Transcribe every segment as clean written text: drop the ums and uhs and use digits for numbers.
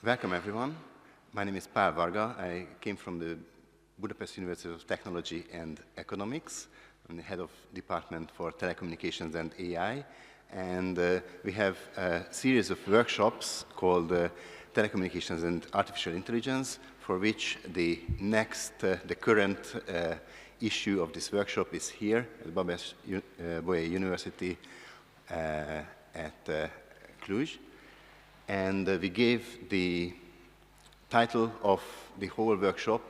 Welcome, everyone. My name is Pál Varga. I came from the Budapest University of Technology and Economics. I'm the head of department for telecommunications and AI. And we have a series of workshops called Telecommunications and Artificial Intelligence, for which the current issue of this workshop is here at Bosch University at Cluj. And we gave the title of the whole workshop,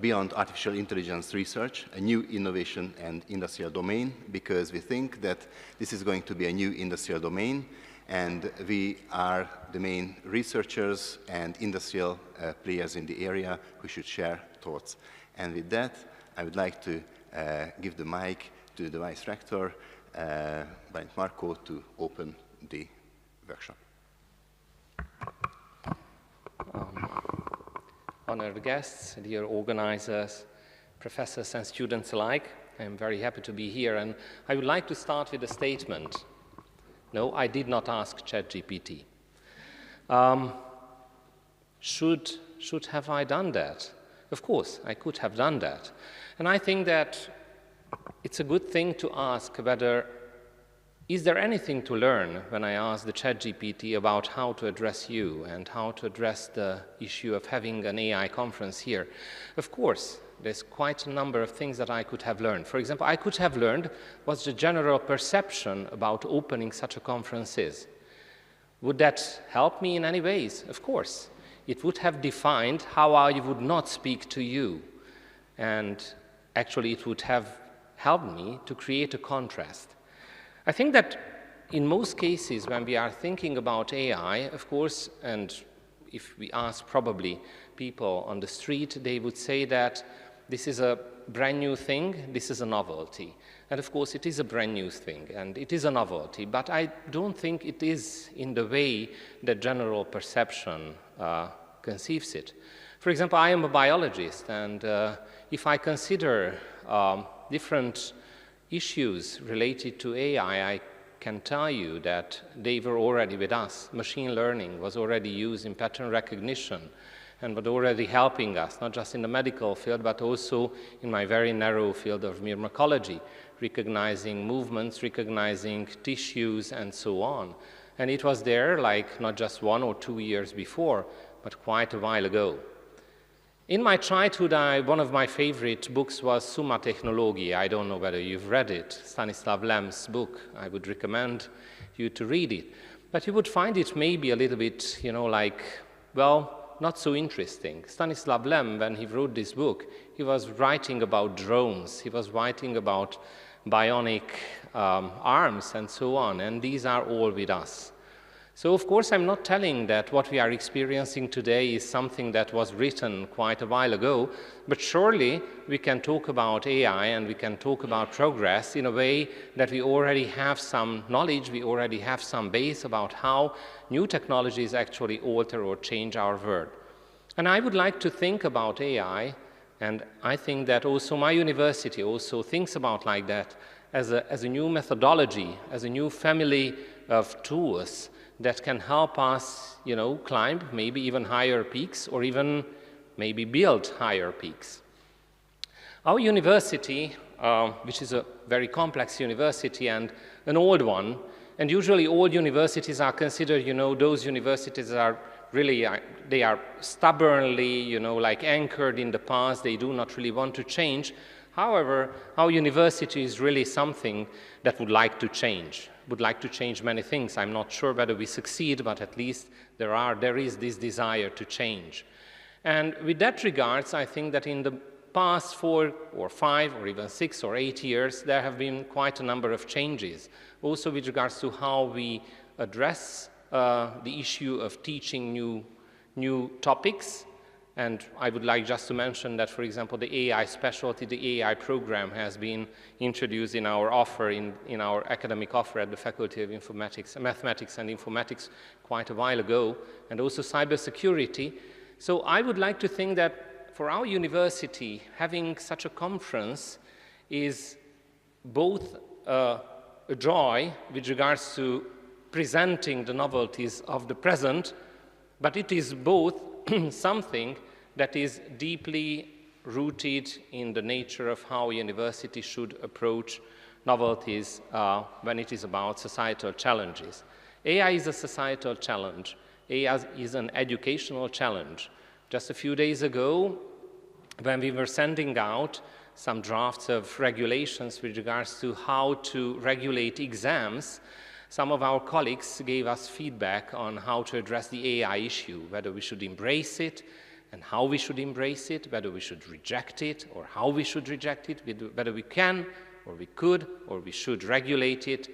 Beyond Artificial Intelligence Research, a new innovation and industrial domain, because we think that this is going to be a new industrial domain, and we are the main researchers and industrial players in the area who should share thoughts. And with that, I would like to give the mic to the Vice-Rector, Markó, to open the workshop. Honored guests, dear organizers, professors and students alike, I am very happy to be here, and I would like to start with a statement. No, I did not ask ChatGPT. Should have I done that? Of course, I could have done that. And I think that it's a good thing to ask whether is there anything to learn when I ask the ChatGPT about how to address you and how to address the issue of having an AI conference here? Of course, there's quite a number of things that I could have learned. For example, I could have learned what's the general perception about opening such a conference is. Would that help me in any ways? Of course. It would have defined how I would not speak to you. And actually, it would have helped me to create a contrast. I think that in most cases, when we are thinking about AI, of course, and if we ask probably people on the street, they would say that this is a brand new thing, this is a novelty. And of course, it is a brand new thing, and it is a novelty, but I don't think it is in the way that general perception conceives it. For example, I am a biologist, and if I consider different issues related to AI, I can tell you that they were already with us. Machine learning was already used in pattern recognition and was already helping us, not just in the medical field, but also in my very narrow field of pharmacology, recognizing movements, recognizing tissues, and so on. And it was there like not just 1 or 2 years before, but quite a while ago. In my childhood, one of my favorite books was Summa Technologiae. I don't know whether you've read it, Stanislav Lem's book. I would recommend you to read it. But you would find it maybe a little bit, not so interesting. Stanislav Lem, when he wrote this book, he was writing about drones. He was writing about bionic arms and so on, and these are all with us. So, of course, I'm not telling that what we are experiencing today is something that was written quite a while ago, but surely we can talk about AI and we can talk about progress in a way that we already have some knowledge, we already have some base about how new technologies actually alter or change our world. And I would like to think about AI, and I think that also my university also thinks about like that as a new methodology, as a new family of tools that can help us, climb maybe even higher peaks or even maybe build higher peaks. Our university, which is a very complex university and an old one, and usually old universities are considered, those universities are really, they are stubbornly, anchored in the past, they do not really want to change. However, our university is really something that would like to change many things. I'm not sure whether we succeed, but at least there is this desire to change. And with that regards, I think that in the past 4 or 5 or even 6 or 8 years, there have been quite a number of changes. Also with regards to how we address the issue of teaching new topics. And I would like just to mention that, for example, the AI specialty, the AI program has been introduced in our offer, in our academic offer at the Faculty of Mathematics and Informatics quite a while ago, and also cybersecurity. So I would like to think that for our university, having such a conference is both a joy with regards to presenting the novelties of the present, But it is both something that is deeply rooted in the nature of how universities should approach novelties when it is about societal challenges. AI is a societal challenge. AI is an educational challenge. Just a few days ago, when we were sending out some drafts of regulations with regards to how to regulate exams, some of our colleagues gave us feedback on how to address the AI issue, whether we should embrace it and how we should embrace it, whether we should reject it or how we should reject it, whether we can or we could or we should regulate it,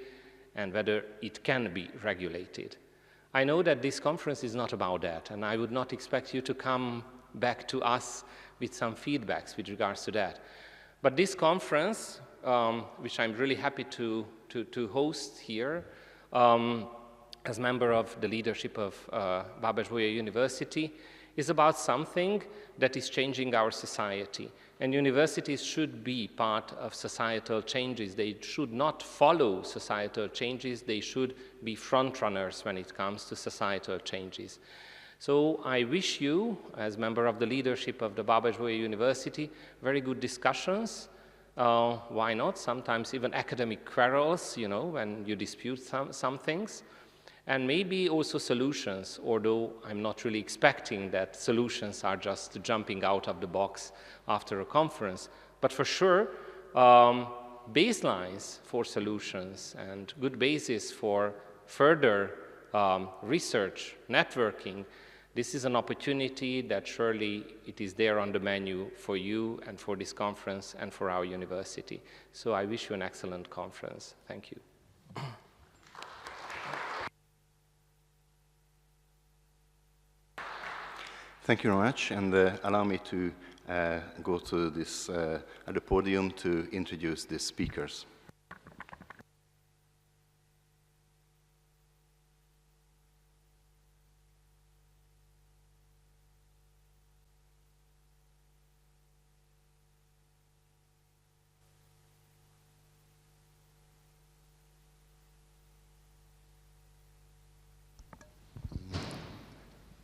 and whether it can be regulated. I know that this conference is not about that, and I would not expect you to come back to us with some feedbacks with regards to that. But this conference, which I'm really happy to host here, as member of the leadership of Babes-Bolyai University, is about something that is changing our society. And universities should be part of societal changes. They should not follow societal changes. They should be front runners when it comes to societal changes. So I wish you, as member of the leadership of the Babes-Bolyai University, very good discussions. Why not? Sometimes even academic quarrels, you know, when you dispute some things. And maybe also solutions, although I'm not really expecting that solutions are just jumping out of the box after a conference. But for sure, baselines for solutions and good basis for further research, networking, this is an opportunity that surely it is there on the menu for you and for this conference and for our university. So I wish you an excellent conference. Thank you. Thank you very much, and allow me to go to this at the podium to introduce the speakers.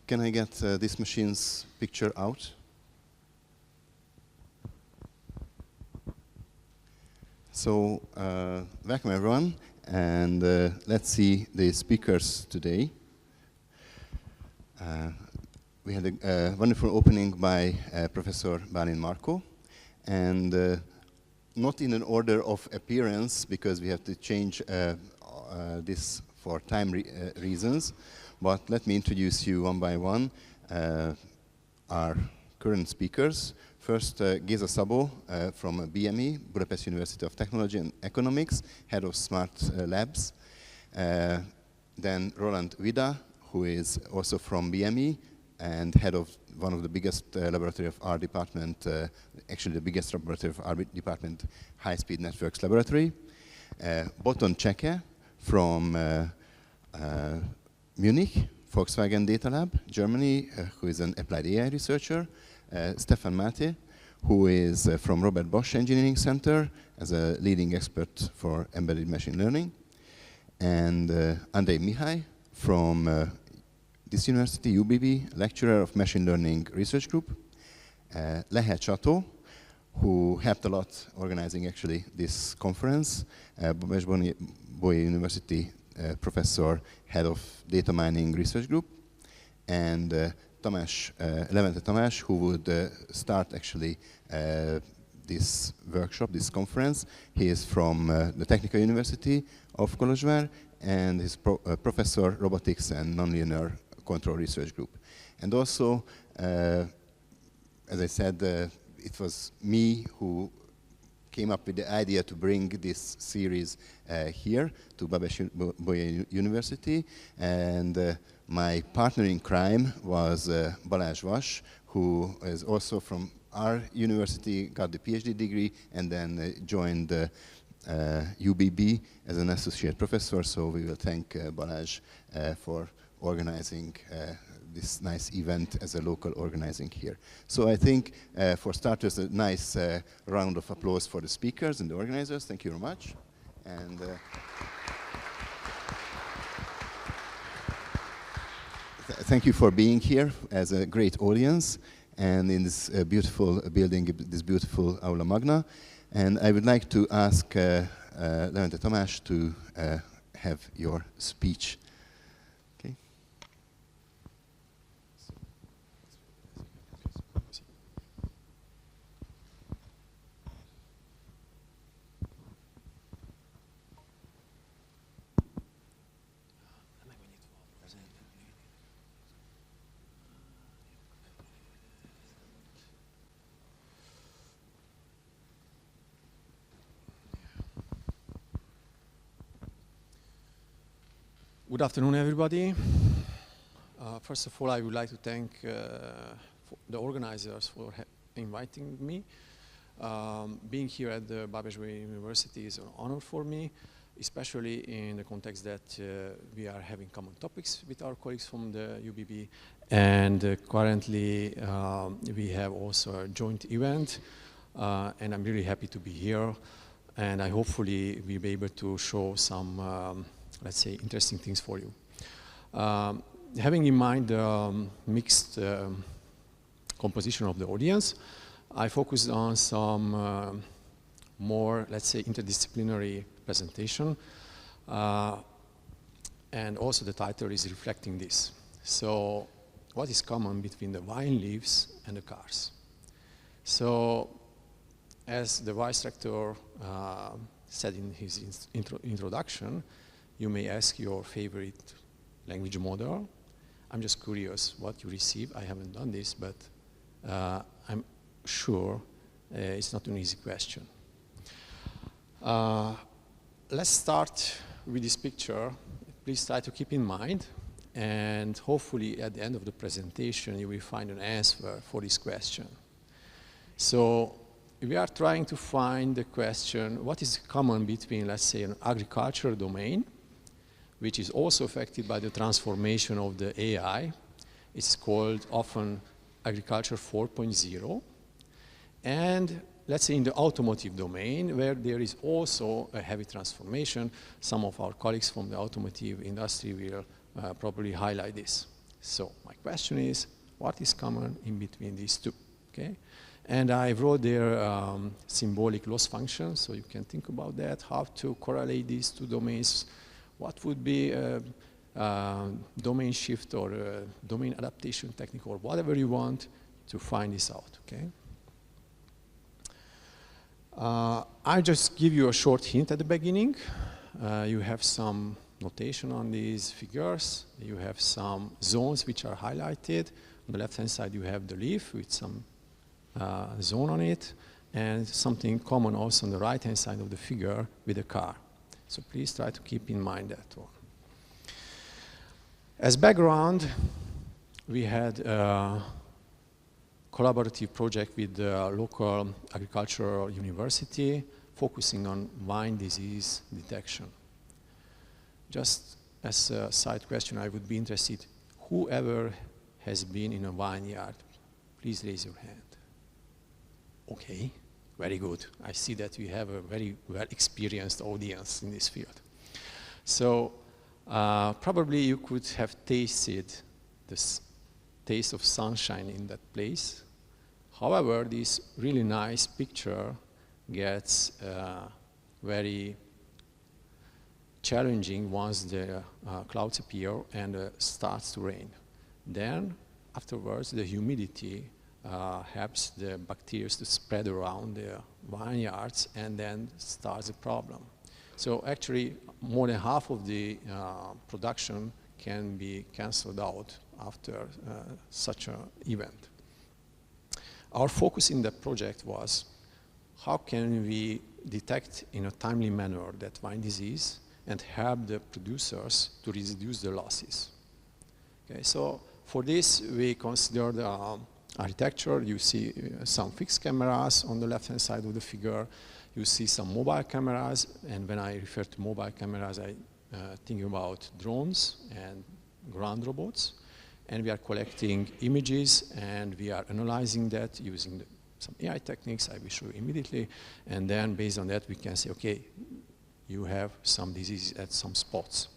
Can I get this machine's picture out? So, welcome everyone, and let's see the speakers today. We had a wonderful opening by Professor Bálint Markó, and not in an order of appearance, because we have to change this for time reasons. But let me introduce you one by one, our current speakers. First, Géza from BME, Budapest University of Technology and Economics, head of SmartLabs. Then Rolland Vida, who is also from BME and head of one of the biggest laboratory of our department, actually the biggest laboratory of our department, High-Speed Networks Laboratory. Botond Cseke from Munich, Volkswagen Data Lab, Germany, who is an applied AI researcher. Ștefan Máthé, who is from Robert Bosch Engineering Center as a leading expert for embedded machine learning. And Andrei Mihály from this university, UBB, lecturer of machine learning research group. Lehel Csató, who helped a lot organizing actually this conference. Babes-Bolyai University professor, head of data mining research group, and Levente Tamás, who would start actually this workshop, this conference. He is from the Technical University of Kolozsvár, and he's professor Robotics and Nonlinear Control Research Group. And also, as I said, it was me who came up with the idea to bring this series here to Babes-Bolyai University, and my partner in crime was Balázs Vas, who is also from our university, got the PhD degree, and then joined UBB as an associate professor. So we will thank Balázs for organizing this nice event as a local organizing here. So I think, for starters, a nice round of applause for the speakers and the organizers. Thank you very much. And Thank you for being here as a great audience and in this beautiful building, this beautiful Aula Magna. And I would like to ask Levente Tamás to have your speech. Okay. Good afternoon, everybody. First of all, I would like to thank the organizers for inviting me. Being here at the Babeswe University is an honor for me, especially in the context that we are having common topics with our colleagues from the UBB. And currently, we have also a joint event. And I'm really happy to be here. And I hopefully will be able to show some let's say, interesting things for you. Having in mind the mixed composition of the audience, I focused on some more, let's say, interdisciplinary presentation. And also the title is reflecting this. So what is common between the wine leaves and the cars? So as the Vice-Rector said in his introduction, you may ask your favorite language model. I'm just curious what you receive. I haven't done this, but I'm sure it's not an easy question. Let's start with this picture. Please try to keep in mind, and hopefully at the end of the presentation you will find an answer for this question. So we are trying to find the question, what is common between, let's say, an agricultural domain, which is also affected by the transformation of the AI. It's called often agriculture 4.0. And let's say in the automotive domain, where there is also a heavy transformation. Some of our colleagues from the automotive industry will probably highlight this. So my question is, what is common in between these two? Okay? And I wrote there symbolic loss functions, so you can think about that, how to correlate these two domains. What would be a domain shift or a domain adaptation technique or whatever you want to find this out, okay? I'll just give you a short hint at the beginning. You have some notation on these figures. You have some zones which are highlighted. On the left-hand side, you have the leaf with some zone on it, and something common also on the right-hand side of the figure with a car. So please try to keep in mind that one. As background, we had a collaborative project with the local agricultural university focusing on vine disease detection. Just as a side question, I would be interested, whoever has been in a vineyard, please raise your hand. Okay. Very good. I see that we have a very well-experienced audience in this field. So probably you could have tasted this taste of sunshine in that place. However, this really nice picture gets very challenging once the clouds appear and starts to rain. Then, afterwards, the humidity helps the bacteria to spread around the vineyards, and then starts a problem. So actually, more than half of the production can be cancelled out after such an event. Our focus in that project was, how can we detect in a timely manner that vine disease and help the producers to reduce the losses? Okay, so for this, we considered architecture. You see some fixed cameras on the left-hand side of the figure. You see some mobile cameras, and when I refer to mobile cameras, I think about drones and ground robots. And we are collecting images, and we are analyzing that using some AI techniques I will show you immediately. And then based on that, we can say, okay, you have some disease at some spots.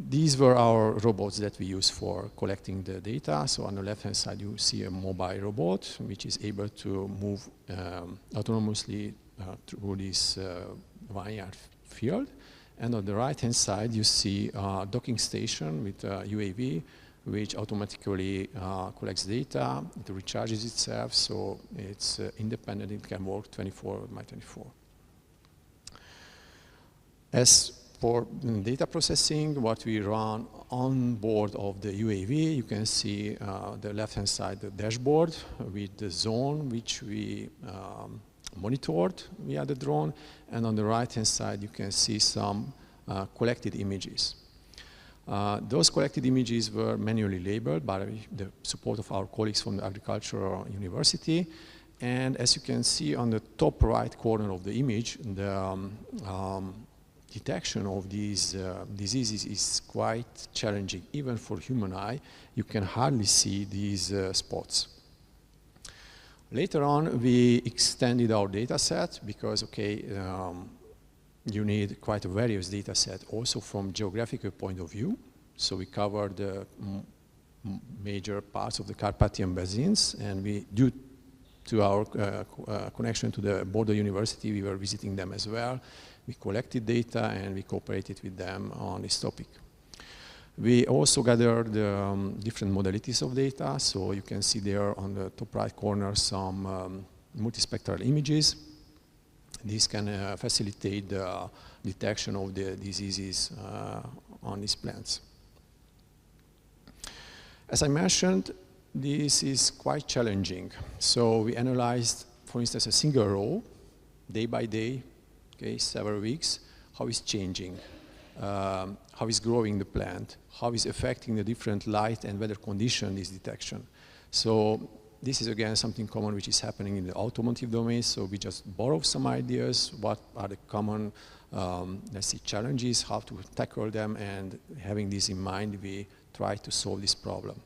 These were our robots that we use for collecting the data. So on the left-hand side, you see a mobile robot, which is able to move autonomously through this vineyard field. And on the right-hand side, you see a docking station with a UAV, which automatically collects data, it recharges itself, so it's independent, it can work 24/24. As for data processing, what we run on board of the UAV, you can see the left-hand side, the dashboard with the zone which we monitored via the drone, and on the right-hand side, you can see some collected images. Those collected images were manually labeled by the support of our colleagues from the Agricultural University. And as you can see on the top right corner of the image, the detection of these diseases is quite challenging. Even for human eye, you can hardly see these spots. Later on, we extended our data set because, you need quite a various data set also from geographical point of view. So we covered the major parts of the Carpathian basins, and due to our connection to the Bordeaux University, we were visiting them as well. We collected data and we cooperated with them on this topic. We also gathered different modalities of data. So you can see there on the top right corner some multispectral images. This can facilitate the detection of the diseases on these plants. As I mentioned, this is quite challenging. So we analyzed, for instance, a single row, day by day, several weeks, how it's changing, how is growing the plant, how is affecting the different light and weather condition, this detection. So this is again something common which is happening in the automotive domain. So we just borrow some ideas, what are the common, let's say, challenges, how to tackle them, and having this in mind, we try to solve this problem.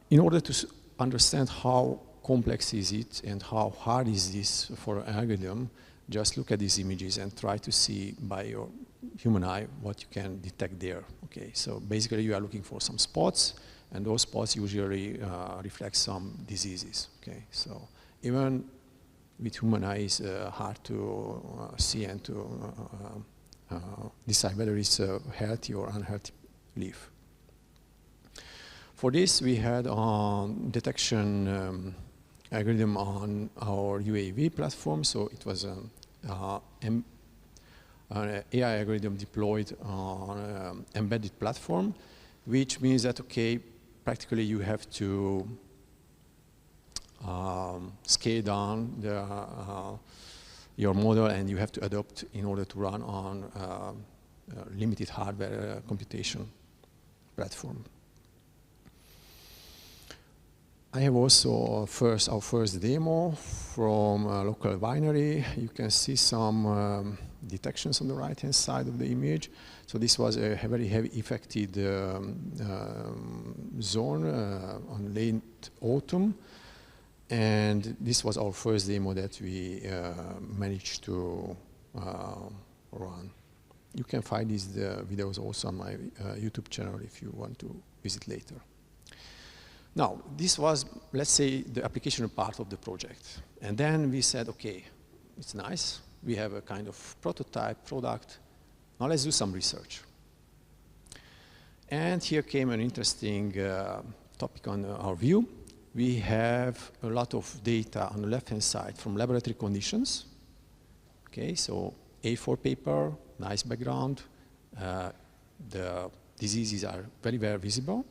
In order to understand how complex is it and how hard is this for an algorithm, just look at these images and try to see by your human eye what you can detect there. So basically you are looking for some spots, and those spots usually reflect some diseases. So even with human eye, it's hard to see and to decide whether it's a healthy or unhealthy leaf. For this, we had a detection algorithm on our UAV platform. So it was an AI algorithm deployed on an embedded platform, which means that, practically you have to scale down your model, and you have to adopt in order to run on limited hardware computation platform. I have also our first demo from a local winery. You can see some detections on the right-hand side of the image. So this was a very heavy affected zone on late autumn. And this was our first demo that we managed to run. You can find these videos also on my YouTube channel if you want to visit later. Now, this was, let's say, the application part of the project. And then we said, it's nice. We have a kind of prototype product. Now let's do some research. And here came an interesting topic on our view. We have a lot of data on the left-hand side from laboratory conditions. So A4 paper, nice background. The diseases are very, very visible.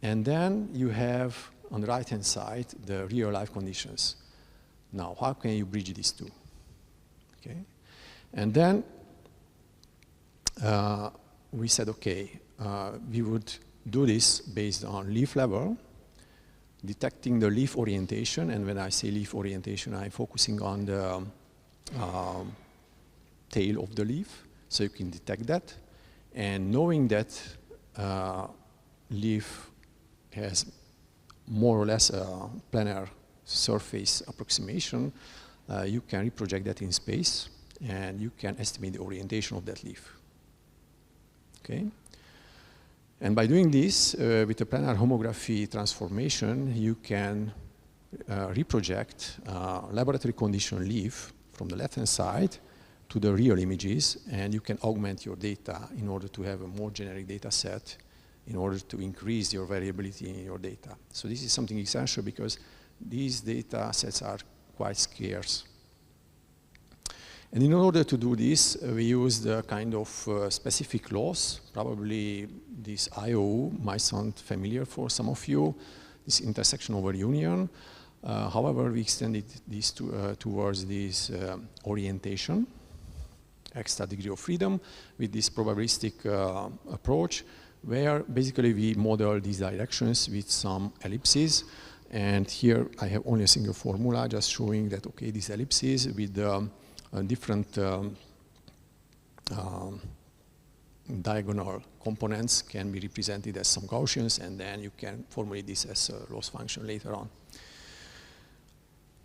And then you have, on the right-hand side, the real-life conditions. Now, how can you bridge these two? And then we said, we would do this based on leaf level, detecting the leaf orientation. And when I say leaf orientation, I'm focusing on the tail of the leaf, so you can detect that. And knowing that leaf has more or less a planar surface approximation, you can reproject that in space, and you can estimate the orientation of that leaf. okay? And by doing this, with a planar homography transformation, you can reproject laboratory condition leaf from the left-hand side to the real images, and you can augment your data in order to have a more generic data set in order to increase your variability in your data. So this is something essential because these data sets are quite scarce. And in order to do this, we used a kind of specific loss. Probably this IOU might sound familiar for some of you, this intersection over union. However, we extended this towards this orientation, extra degree of freedom, with this probabilistic approach, where basically we model these directions with some ellipses. And here I have only a single formula just showing that, okay, these ellipses with different diagonal components can be represented as some Gaussians, and then you can formulate this as a loss function later on.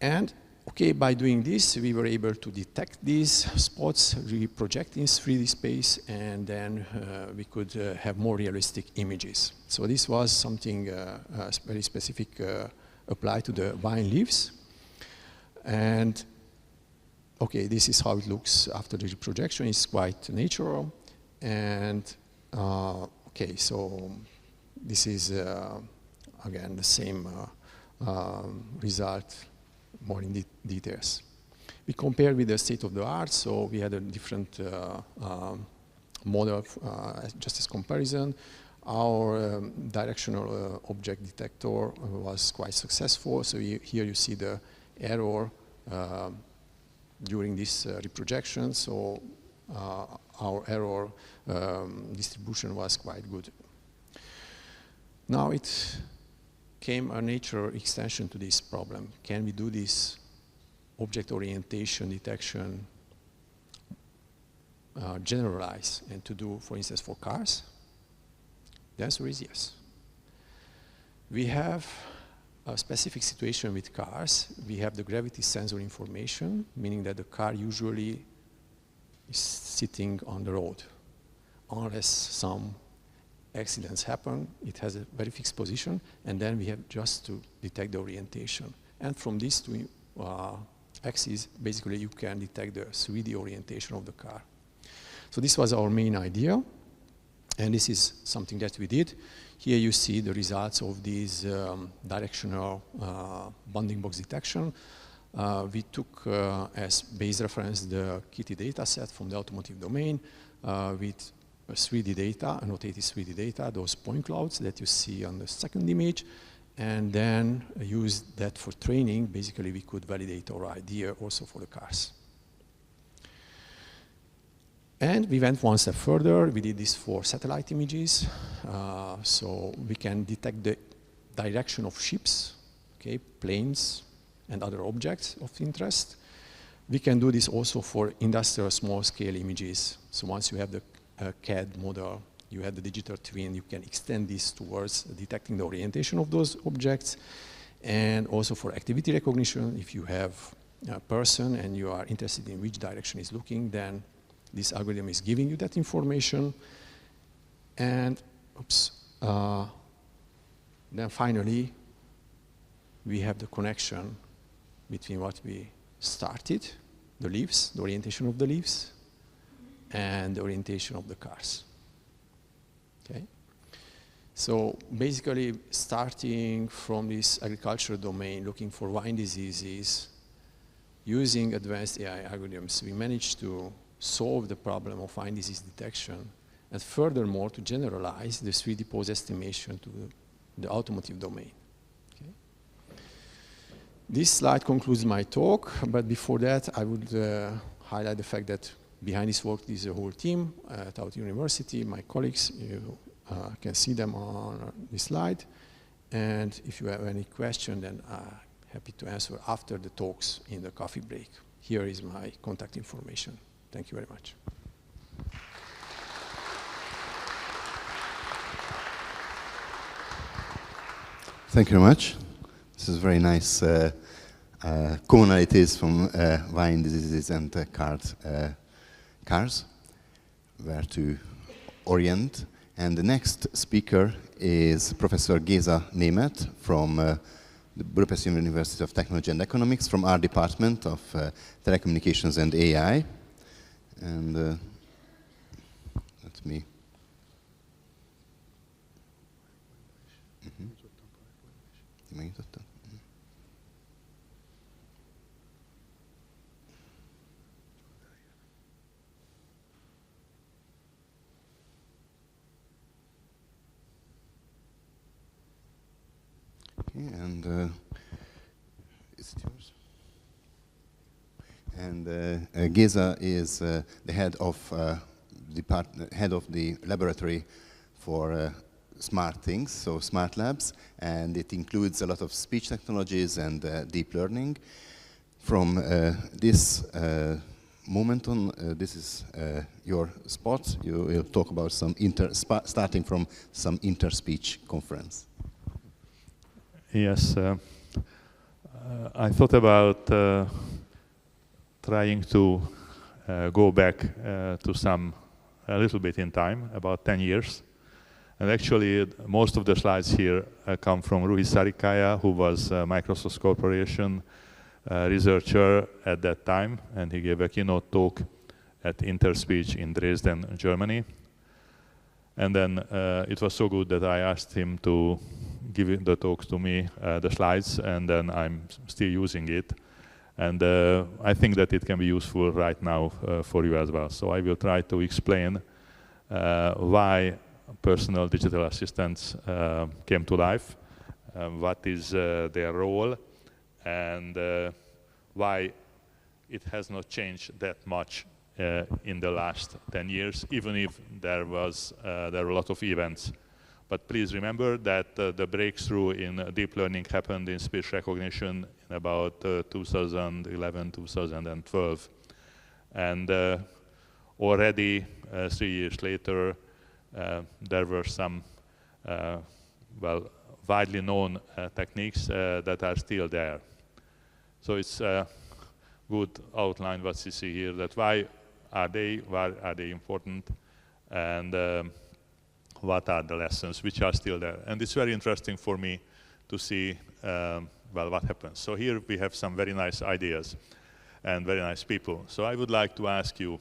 And okay, by doing this, we were able to detect these spots, reproject in 3D space, and then we could have more realistic images. So this was something very specific applied to the vine leaves. And okay, this is how it looks after the reprojection. It's quite natural. And okay, so this is again the same result, more in details. We compared with the state of the art, so we had a different model just as comparison. Our directional object detector was quite successful. So here you see the error during this reprojection. So our error distribution was quite good. Now it came a natural extension to this problem. Can we do this object orientation detection generalize and to do, for instance, for cars? The answer is yes. We have a specific situation with cars. We have the gravity sensor information, meaning that the car usually is sitting on the road. Unless some accidents happen, it has a very fixed position, and then we have just to detect the orientation. And from these two axes, basically you can detect the 3D orientation of the car. So this was our main idea, and this is something that we did. Here you see the results of this directional bounding box detection. We took as base reference the Kitty data set from the automotive domain with 3D data, annotated 3D data, those point clouds that you see on the second image, and then use that for training. Basically, we could validate our idea also for the cars. And we went one step further. We did this for satellite images. So we can detect the direction of ships, okay, planes, and other objects of interest. We can do this also for industrial small-scale images. So once you have the CAD model, you have the digital twin, you can extend this towards detecting the orientation of those objects. And also for activity recognition, if you have a person and you are interested in which direction is looking, then this algorithm is giving you that information. And then finally, we have the connection between what we started, the leaves, the orientation of the leaves, and the orientation of the cars. Okay? So basically, starting from this agricultural domain, looking for vine diseases, using advanced AI algorithms, we managed to solve the problem of vine disease detection, and furthermore, to generalize the 3D pose estimation to the automotive domain. Okay? This slide concludes my talk, but before that, I would highlight the fact that behind this work is a whole team at our university, my colleagues. You can see them on this slide. And if you have any question, then I'm happy to answer after the talks in the coffee break. Here is my contact information. Thank you very much. Thank you very much. This is very nice commonalities from vine diseases and cars, where to Orient. And the next speaker is Professor Géza Németh from the Budapest University of Technology and Economics from our department of Telecommunications and AI. And let me. And is it yours? And Géza is the head of the laboratory for smart things, so SmartLabs, and it includes a lot of speech technologies and deep learning. From this moment on, this is your spot. You will talk about some starting from some interspeech conference. Yes, I thought about trying to go back to a little bit in time, about 10 years. And actually, most of the slides here come from Ruhi Sarikaya, who was Microsoft Corporation researcher at that time, and he gave a keynote talk at Interspeech in Dresden, Germany. And then it was so good that I asked him to give the talk to me, the slides, and then I'm still using it. And I think that it can be useful right now for you as well. So I will try to explain why personal digital assistants came to life, what is their role, and why it has not changed that much in the last 10 years, even if there were a lot of events. But please remember that the breakthrough in deep learning happened in speech recognition in about 2011, 2012. And already 3 years later, there were some widely known techniques that are still there. So it's a good outline what you see here, that why are they important, and what are the lessons which are still there. And it's very interesting for me to see what happens. So here we have some very nice ideas and very nice people. So I would like to ask you,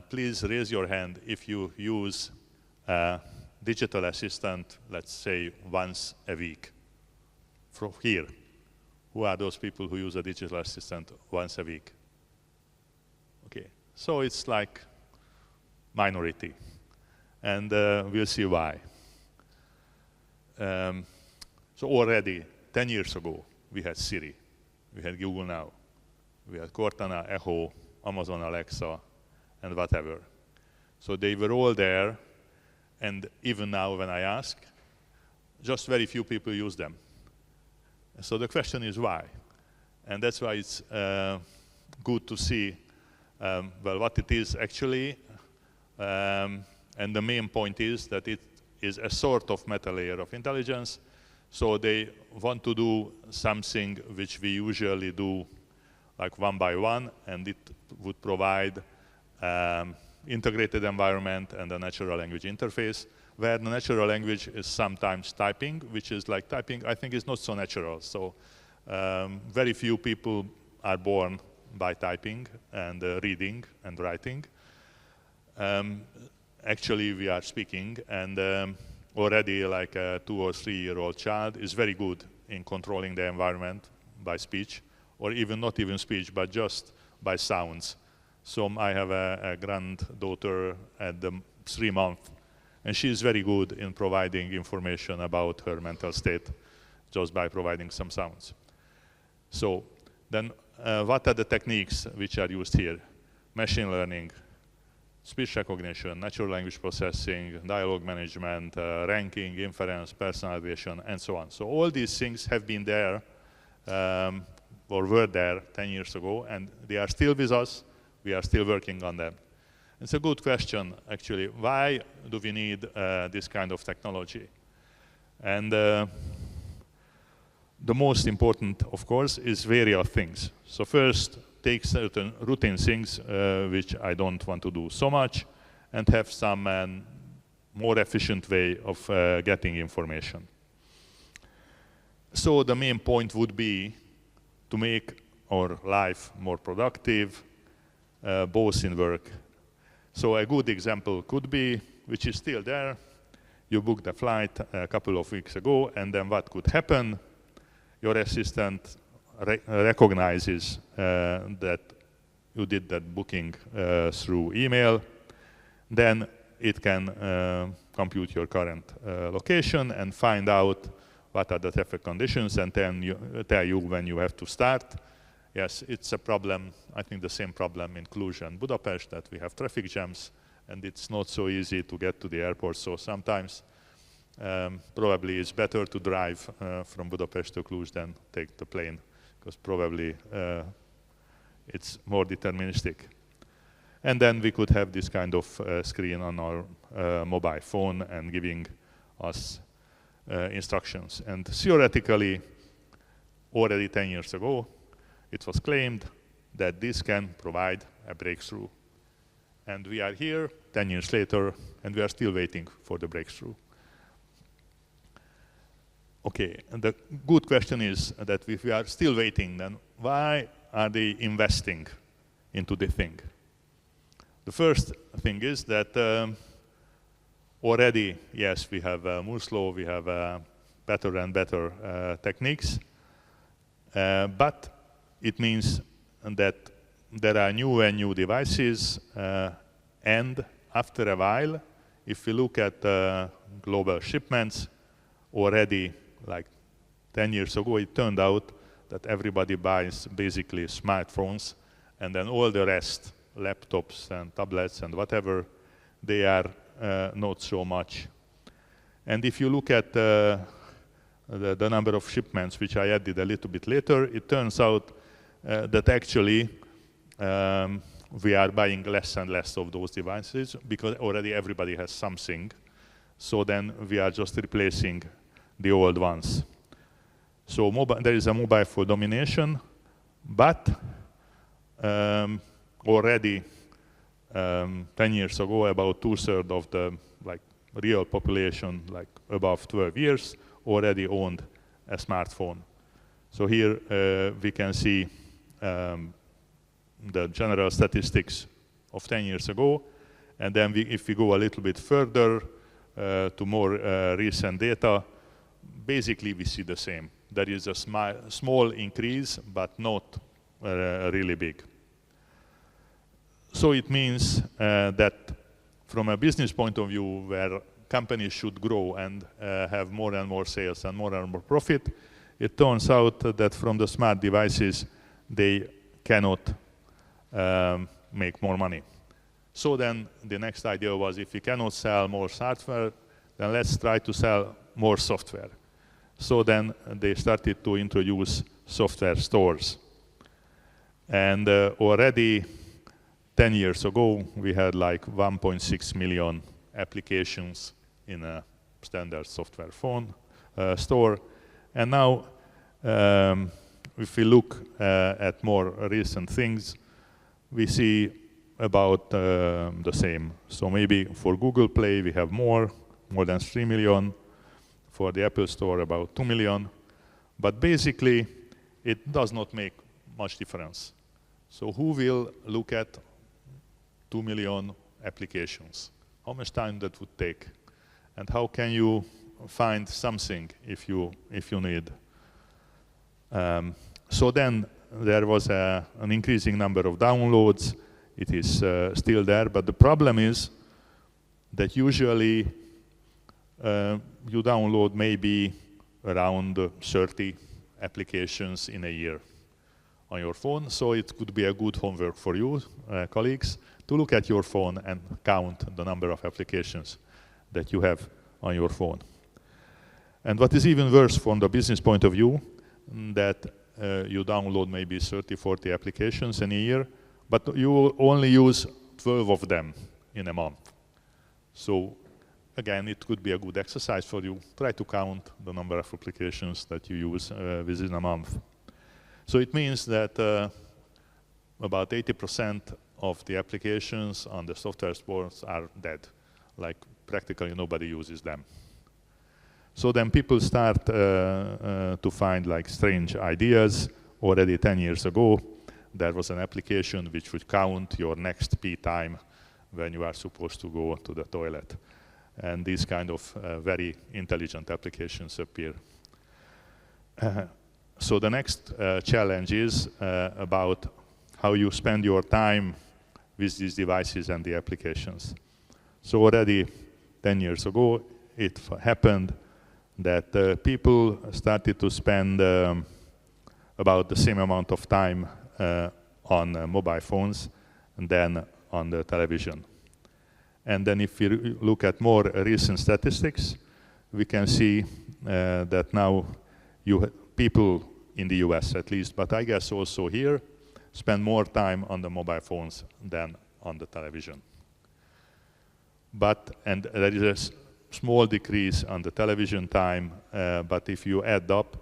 please raise your hand if you use a digital assistant, let's say once a week. From here, who are those people who use a digital assistant once a week? Okay, so it's like minority. And we'll see why. So already 10 years ago, we had Siri, we had Google Now, we had Cortana, Echo, Amazon Alexa, and whatever. So they were all there, and even now when I ask, just very few people use them. So the question is why? And that's why it's good to see what it is actually. And the main point is that it is a sort of meta layer of intelligence. So they want to do something which we usually do like one by one, and it would provide integrated environment and a natural language interface, where the natural language is sometimes typing, which is like typing, I think is not so natural. So very few people are born by typing and reading and writing. Actually, we are speaking, and already like a 2 or 3 year old child is very good in controlling the environment by speech, or even not even speech, but just by sounds. So I have a granddaughter at the 3 months, and she is very good in providing information about her mental state just by providing some sounds. So then what are the techniques which are used here? Machine learning, speech recognition, natural language processing, dialogue management, ranking, inference, personalization, and so on. So all these things have been there or were there 10 years ago, and they are still with us. We are still working on them. It's a good question, actually. Why do we need this kind of technology? And the most important, of course, is various things. So first, take certain routine things which I don't want to do so much, and have some more efficient way of getting information. So the main point would be to make our life more productive, both in work. So a good example could be, which is still there, you booked a flight a couple of weeks ago, and then what could happen? Your assistant recognizes that you did that booking through email. Then it can compute your current location and find out what are the traffic conditions and then tell you when you have to start. Yes, it's a problem, I think the same problem in Cluj and Budapest, that we have traffic jams and it's not so easy to get to the airport. So sometimes probably it's better to drive from Budapest to Cluj than take the plane, because probably it's more deterministic. And then we could have this kind of screen on our mobile phone and giving us instructions. And theoretically, already 10 years ago, it was claimed that this can provide a breakthrough. And we are here 10 years later, and we are still waiting for the breakthrough. Okay, and the good question is that if we are still waiting, then why are they investing into the thing? The first thing is that already, yes, we have Moore's law, we have better and better techniques, but it means that there are new and new devices, and after a while, if we look at global shipments, already like 10 years ago, it turned out that everybody buys basically smartphones, and then all the rest, laptops and tablets and whatever, they are not so much. And if you look at the number of shipments, which I added a little bit later, it turns out that actually we are buying less and less of those devices because already everybody has something. So then we are just replacing the old ones. So there is a mobile phone domination, but already 10 years ago, about 2/3 of the real population, above 12 years, already owned a smartphone. So here we can see the general statistics of 10 years ago, and then if we go a little bit further to more recent data, basically we see the same. There is a small increase, but not really big. So it means that from a business point of view, where companies should grow and have more and more sales and more profit, it turns out that from the smart devices, they cannot make more money. So then the next idea was, if we cannot sell more hardware, then let's try to sell more software. So then they started to introduce software stores. And already 10 years ago, we had 1.6 million applications in a standard software phone store. And now, if we look at more recent things, we see about the same. So maybe for Google Play, we have more than 3 million. For the Apple Store, about 2 million. But basically, it does not make much difference. So who will look at 2 million applications? How much time that would take? And how can you find something if you need? So then there was an increasing number of downloads. It is still there, but the problem is that usually you download maybe around 30 applications in a year on your phone. So it could be a good homework for you, colleagues, to look at your phone and count the number of applications that you have on your phone. And what is even worse from the business point of view, that you download maybe 30, 40 applications in a year, but you only use 12 of them in a month. So again, it could be a good exercise for you. Try to count the number of applications that you use within a month. So it means that about 80% of the applications on the software stores are dead. like practically nobody uses them. So then people start to find like strange ideas. Already 10 years ago, there was an application which would count your next pee time when you are supposed to go to the toilet. And these kind of very intelligent applications appear. So the next challenge is about how you spend your time with these devices and the applications. So already 10 years ago, it happened that people started to spend about the same amount of time on mobile phones than on the television. And then if we look at more recent statistics, we can see that now people in the US at least, but I guess also here, spend more time on the mobile phones than on the television. And there is a small decrease on the television time, but if you add up,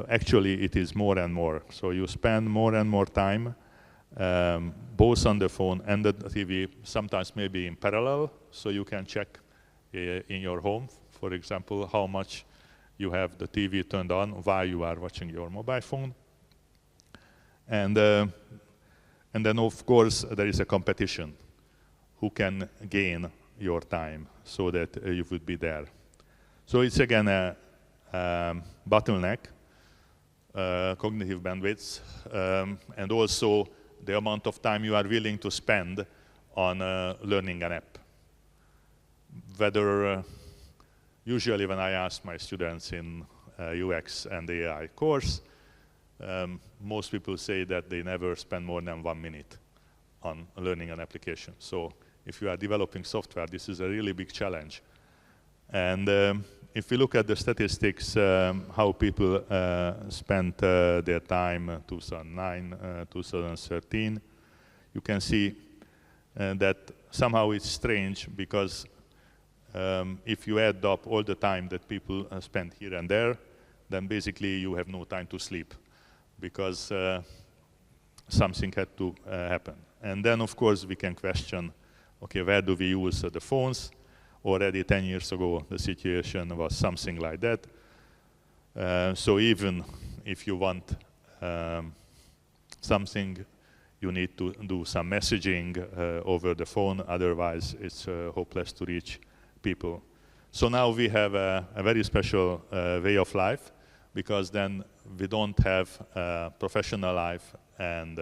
actually it is more and more. So you spend more and more time both on the phone and the TV, sometimes maybe in parallel, so you can check in your home, for example, how much you have the TV turned on while you are watching your mobile phone. And then of course there is a competition. Who can gain your time so that you would be there. So it's again a bottleneck, cognitive bandwidth, and also the amount of time you are willing to spend on learning an app. Whether, usually when I ask my students in UX and AI course, most people say that they never spend more than 1 minute on learning an application. So if you are developing software, this is a really big challenge. And if we look at the statistics, how people spent their time 2009, 2013, you can see that somehow it's strange because if you add up all the time that people spend here and there, then basically you have no time to sleep because something had to happen. And then of course we can question, okay, where do we use the phones? Already 10 years ago, the situation was something like that. So even if you want something, you need to do some messaging over the phone, otherwise it's hopeless to reach people. So now we have a very special way of life, because then we don't have professional life and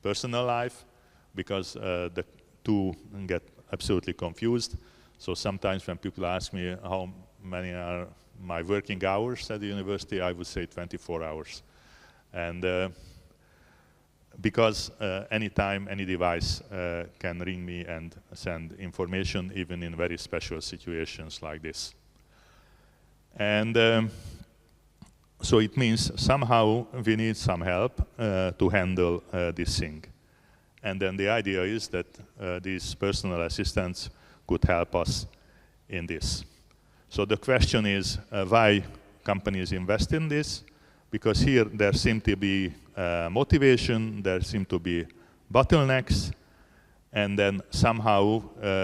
personal life, because the two get absolutely confused. So sometimes when people ask me how many are my working hours at the university, I would say 24 hours. And because anytime, any device can ring me and send information, even in very special situations like this. And so it means somehow we need some help to handle this thing. And then the idea is that these personal assistants could help us in this. So the question is why companies invest in this? Because here there seem to be motivation, there seem to be bottlenecks, and then somehow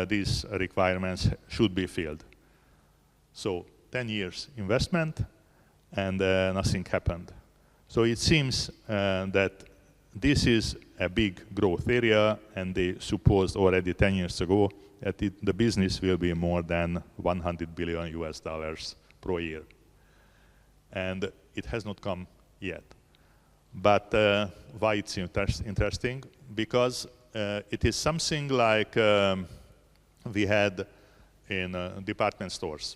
these requirements should be filled. So 10 years investment, and nothing happened. So it seems that this is a big growth area, and they supposed already 10 years ago that the business will be more than $100 billion per year. And it has not come yet. But why it's interesting? Because it is something like we had in department stores.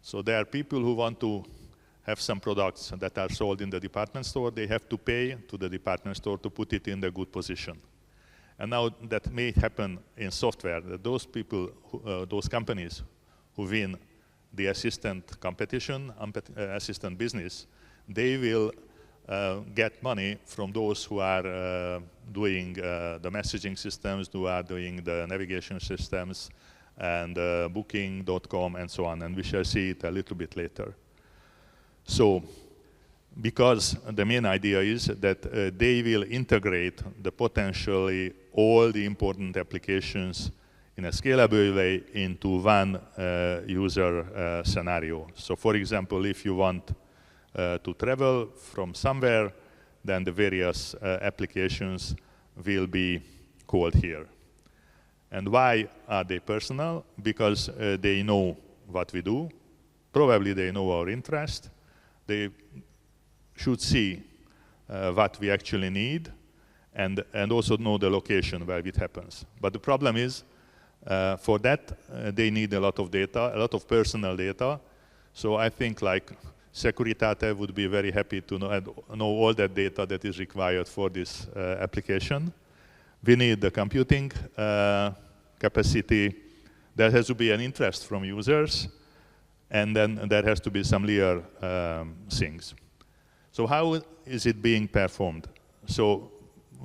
So there are people who want to have some products that are sold in the department store. They have to pay to the department store to put it in the good position. And now that may happen in software, that those people, those companies who win the assistant competition, assistant business, they will get money from those who are doing the messaging systems, who are doing the navigation systems, and booking.com and so on. And we shall see it a little bit later. So, because the main idea is that they will integrate the potentially all the important applications in a scalable way into one user scenario. So for example, if you want to travel from somewhere, then the various applications will be called here. And why are they personal? Because they know what we do. Probably they know our interest. They should see what we actually need and also know the location where it happens. But the problem is, for that, they need a lot of data, a lot of personal data. So I think like Securitate would be very happy to know all that data that is required for this application. We need the computing capacity. There has to be an interest from users, and then there has to be some layer things. So how is it being performed? So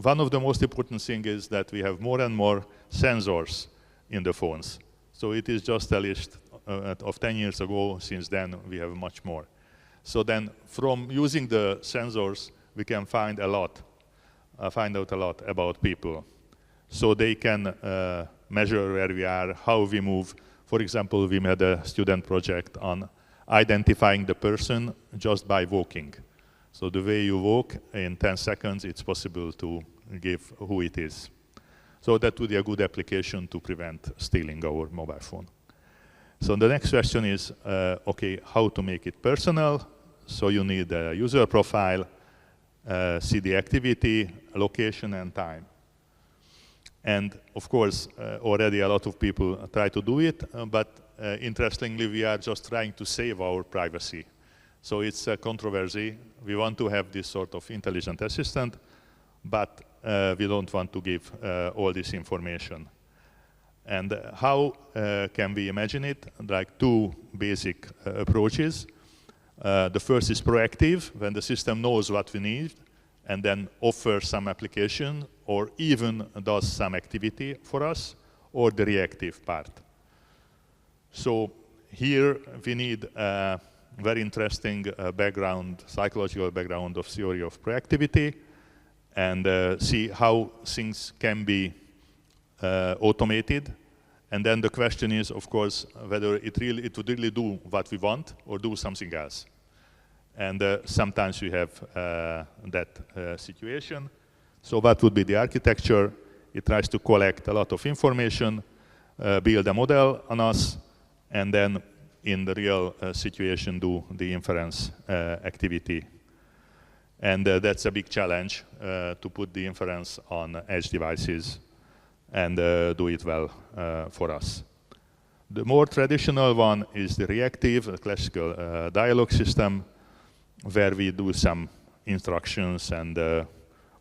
one of the most important things is that we have more and more sensors in the phones. So it is just a list of 10 years ago. Since then, we have much more. So then from using the sensors, we can find out a lot about people. So they can measure where we are, how we move. For example, we made a student project on identifying the person just by walking. So the way you walk, in 10 seconds, it's possible to give who it is. So that would be a good application to prevent stealing our mobile phone. So the next question is, okay, how to make it personal? So you need a user profile, see the activity, location, and time. And of course, already a lot of people try to do it, but interestingly, we are just trying to save our privacy. So it's a controversy. We want to have this sort of intelligent assistant, but we don't want to give all this information. And how can we imagine it? Like two basic approaches. The first is proactive, when the system knows what we need, and then offers some application, or even does some activity for us, or the reactive part. So here we need a very interesting background, psychological background of theory of proactivity, and see how things can be automated. And then the question is, of course, whether it would really do what we want or do something else. And sometimes we have that situation. So what would be the architecture? It tries to collect a lot of information, build a model on us, and then in the real situation do the inference activity. And that's a big challenge to put the inference on edge devices and do it well for us. The more traditional one is the reactive, the classical dialogue system, where we do some instructions, and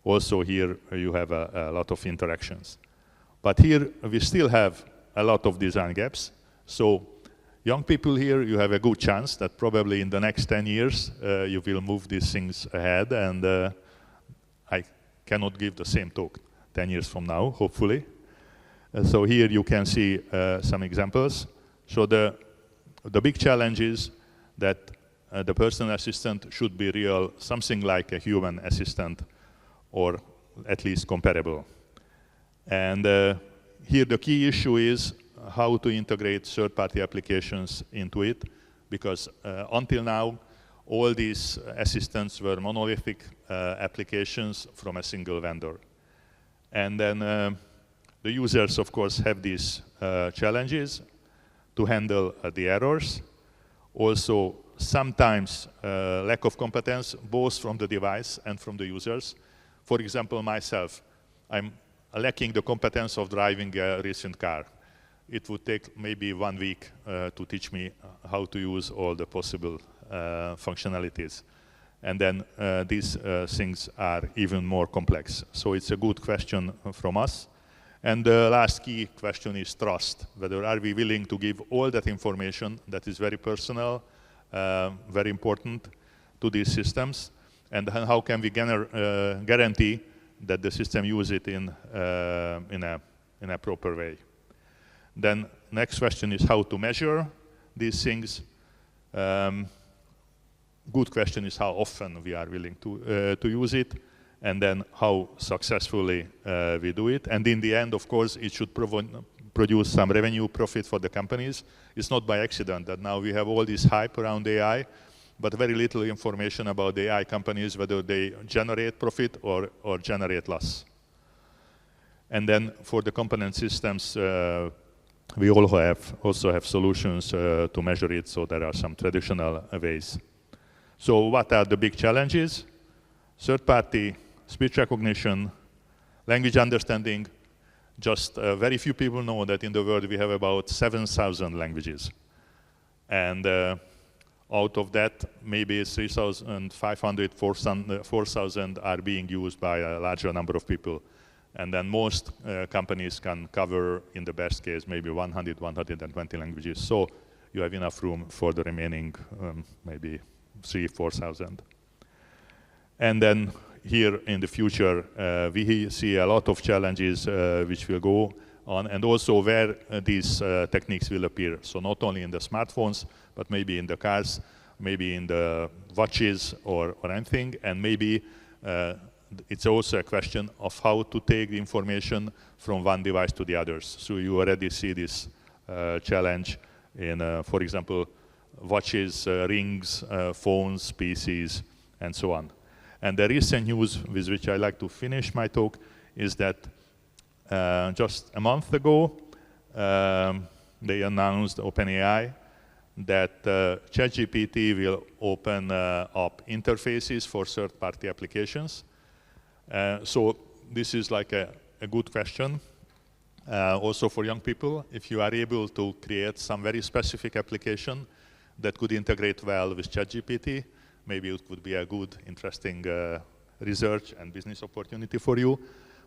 also here you have a lot of interactions. But here we still have a lot of design gaps. So young people here, you have a good chance that probably in the next 10 years you will move these things ahead, and I cannot give the same talk 10 years from now, hopefully. So here you can see some examples. So the big challenge is that the personal assistant should be real, something like a human assistant, or at least comparable. And here the key issue is how to integrate third-party applications into it, because until now, all these assistants were monolithic applications from a single vendor. And then the users, of course, have these challenges to handle the errors. Also, sometimes lack of competence, both from the device and from the users. For example, myself, I'm lacking the competence of driving a recent car. It would take maybe 1 week to teach me how to use all the possible functionalities. And then these things are even more complex. So it's a good question from us. And the last key question is trust. Whether are we willing to give all that information that is very personal, very important to these systems, and how can we guarantee that the system use it in a proper way. Then next question is how to measure these things. Good question is how often we are willing to use it, and then how successfully we do it. And in the end, of course, it should produce some revenue profit for the companies. It's not by accident that now we have all this hype around AI, but very little information about the AI companies, whether they generate profit or generate loss. And then for the component systems, we also have solutions to measure it, so there are some traditional ways. So what are the big challenges? Third-party speech recognition, language understanding. Just very few people know that in the world we have about 7,000 languages. And out of that, maybe 3,500, 4,000 are being used by a larger number of people. And then most companies can cover, in the best case, maybe 100, 120 languages. So you have enough room for the remaining maybe 3,000, 4,000. And then here in the future, we see a lot of challenges which will go on, and also where these techniques will appear. So not only in the smartphones, but maybe in the cars, maybe in the watches or anything, and maybe it's also a question of how to take the information from one device to the others. So you already see this challenge in, for example, watches, rings, phones, PCs, and so on. And the recent news with which I like to finish my talk is that just a month ago, they announced, OpenAI, that ChatGPT will open up interfaces for third-party applications. So this is like a good question. Also for young people, if you are able to create some very specific application that could integrate well with ChatGPT, maybe it would be a good, interesting research and business opportunity for you.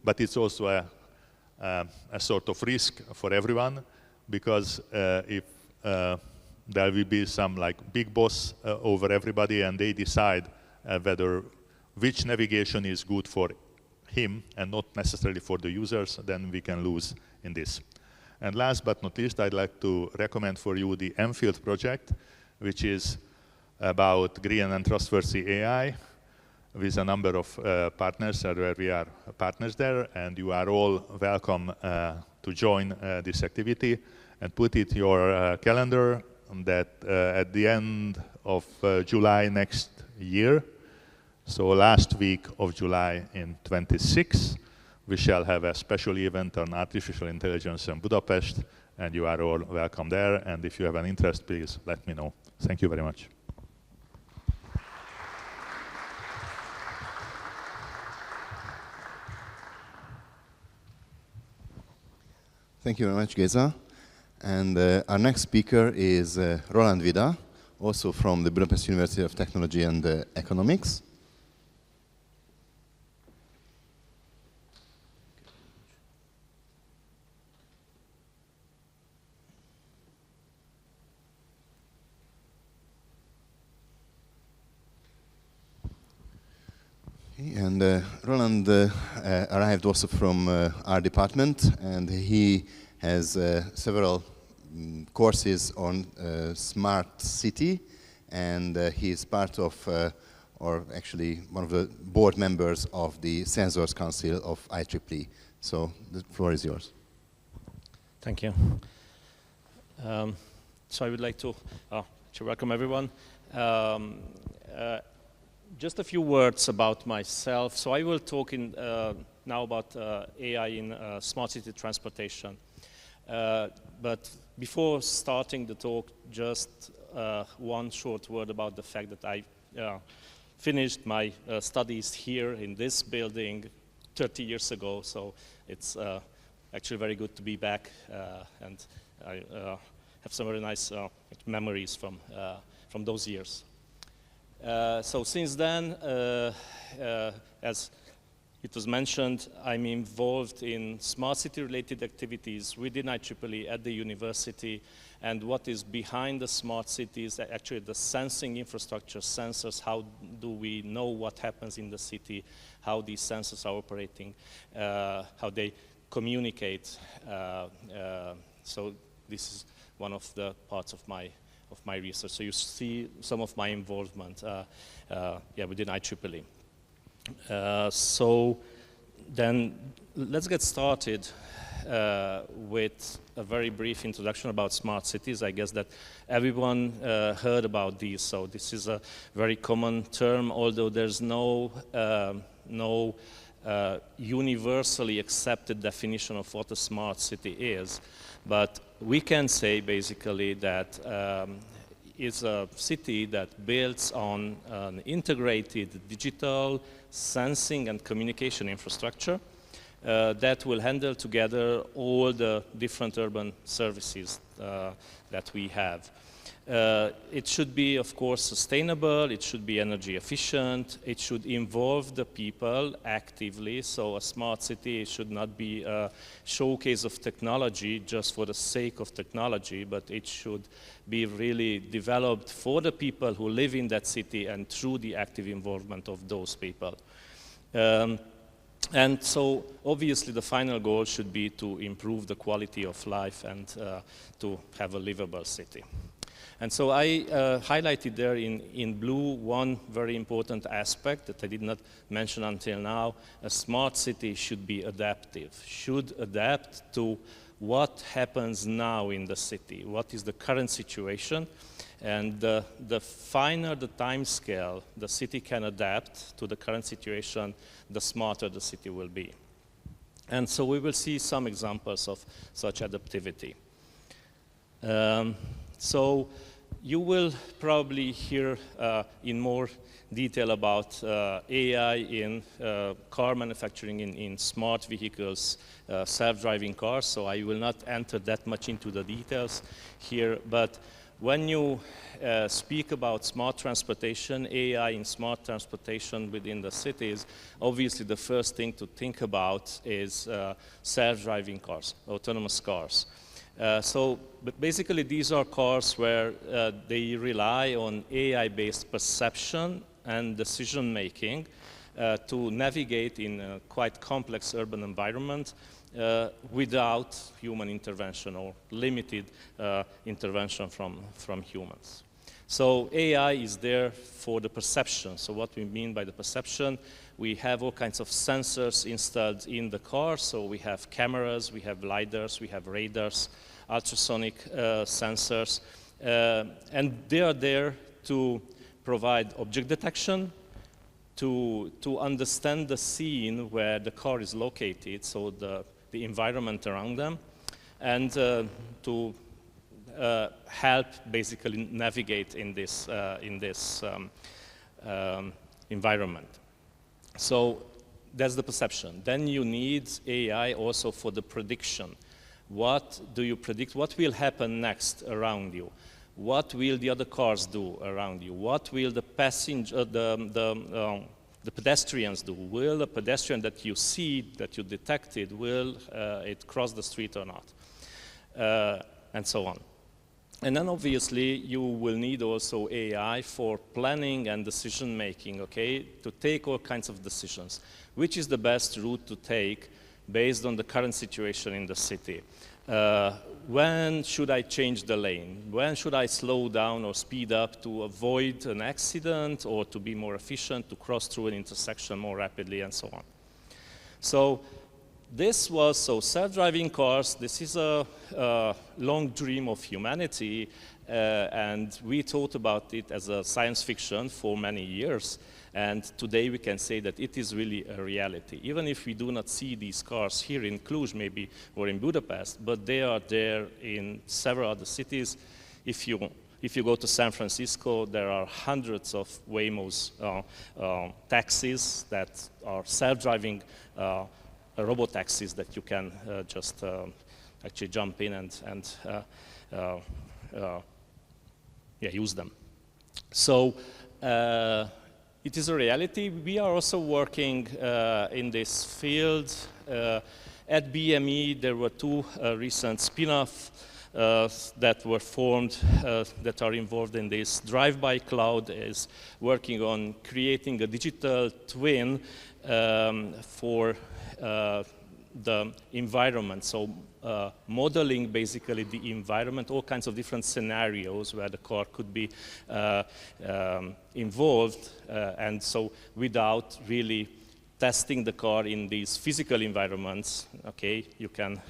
But it's also a sort of risk for everyone, because if there will be some like big boss over everybody and they decide whether which navigation is good for him and not necessarily for the users, then we can lose in this. And last but not least, I'd like to recommend for you the MField project, which is about green and trustworthy AI with a number of partners where we are partners there, and you are all welcome to join this activity and put it in your calendar that at the end of July next year, so last week of July in 26, we shall have a special event on artificial intelligence in Budapest, and you are all welcome there. And if you have an interest, please let me know. Thank you very much. Thank you very much, Géza. And our next speaker is Rolland Vida, also from the Budapest University of Technology and Economics. And Rolland arrived also from our department, and he has several courses on smart city, and he is part of, or actually one of the board members of the Sensors Council of IEEE. So the floor is yours. Thank you. So I would like to welcome everyone. Just a few words about myself. So I will talk now about AI in smart city transportation. But before starting the talk, just one short word about the fact that I finished my studies here in this building 30 years ago. So it's actually very good to be back, and I have some very nice memories from those years. So since then, as it was mentioned, I'm involved in smart city-related activities within IEEE at the university, and what is behind the smart cities, actually the sensing infrastructure, sensors, how do we know what happens in the city, how these sensors are operating, how they communicate. So this is one of the parts of my research. So you see some of my involvement within IEEE. So then let's get started with a very brief introduction about smart cities. I guess that everyone heard about these, so this is a very common term, although there's no universally accepted definition of what a smart city is. But we can say basically that it's a city that builds on an integrated digital sensing and communication infrastructure that will handle together all the different urban services that we have. It should be, of course, sustainable, it should be energy efficient, it should involve the people actively, so a smart city should not be a showcase of technology just for the sake of technology, but it should be really developed for the people who live in that city and through the active involvement of those people. And so, obviously, the final goal should be to improve the quality of life and to have a livable city. And so I highlighted there in blue one very important aspect that I did not mention until now. A smart city should be adaptive, should adapt to what happens now in the city, what is the current situation. And the finer the time scale the city can adapt to the current situation, the smarter the city will be. And so we will see some examples of such adaptivity. So you will probably hear in more detail about AI in car manufacturing, in smart vehicles, self-driving cars, so I will not enter that much into the details here, but when you speak about smart transportation, AI in smart transportation within the cities, obviously the first thing to think about is self-driving cars, autonomous cars. But basically these are cars where they rely on AI-based perception and decision-making to navigate in a quite complex urban environment without human intervention or limited intervention from humans. So AI is there for the perception. So what we mean by the perception, we have all kinds of sensors installed in the car. So we have cameras, we have lidars, we have radars, ultrasonic sensors, and they are there to provide object detection, to understand the scene where the car is located, so the environment around them, and to help basically navigate in this environment. So that's the perception. Then you need AI also for the prediction. What do you predict? What will happen next around you? What will the other cars do around you? What will the pedestrians do? Will the pedestrian that you see, that you detected, will it cross the street or not? And so on. And then obviously you will need also AI for planning and decision making, okay? To take all kinds of decisions. Which is the best route to take based on the current situation in the city? When should I change the lane? When should I slow down or speed up to avoid an accident or to be more efficient, to cross through an intersection more rapidly and so on? So this was, self-driving cars, this is a long dream of humanity and we thought about it as a science fiction for many years. And today we can say that it is really a reality. Even if we do not see these cars here in Cluj maybe or in Budapest, but they are there in several other cities. If you go to San Francisco, there are hundreds of Waymo's taxis that are self-driving robotaxis that you can just actually jump in and use them. So it is a reality. We are also working in this field. At BME, there were two recent spin-offs that were formed that are involved in this. Drive-by Cloud is working on creating a digital twin for the environment. So modeling basically the environment, all kinds of different scenarios where the car could be involved, and so without really testing the car in these physical environments, okay, you can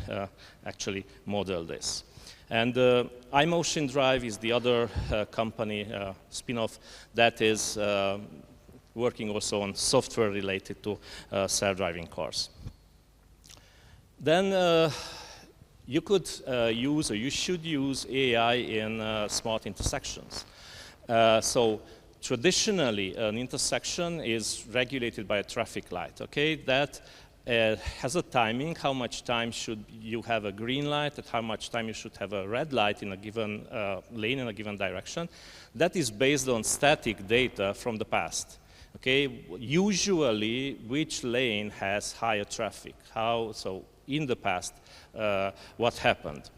actually model this. And iMotion Drive is the other company spin-off that is working also on software related to self-driving cars. Then you could use, or you should use AI in smart intersections. So traditionally, an intersection is regulated by a traffic light, okay? That has a timing, how much time should you have a green light, and how much time you should have a red light in a given lane in a given direction. That is based on static data from the past. Okay, usually which lane has higher traffic, so in the past, what happened.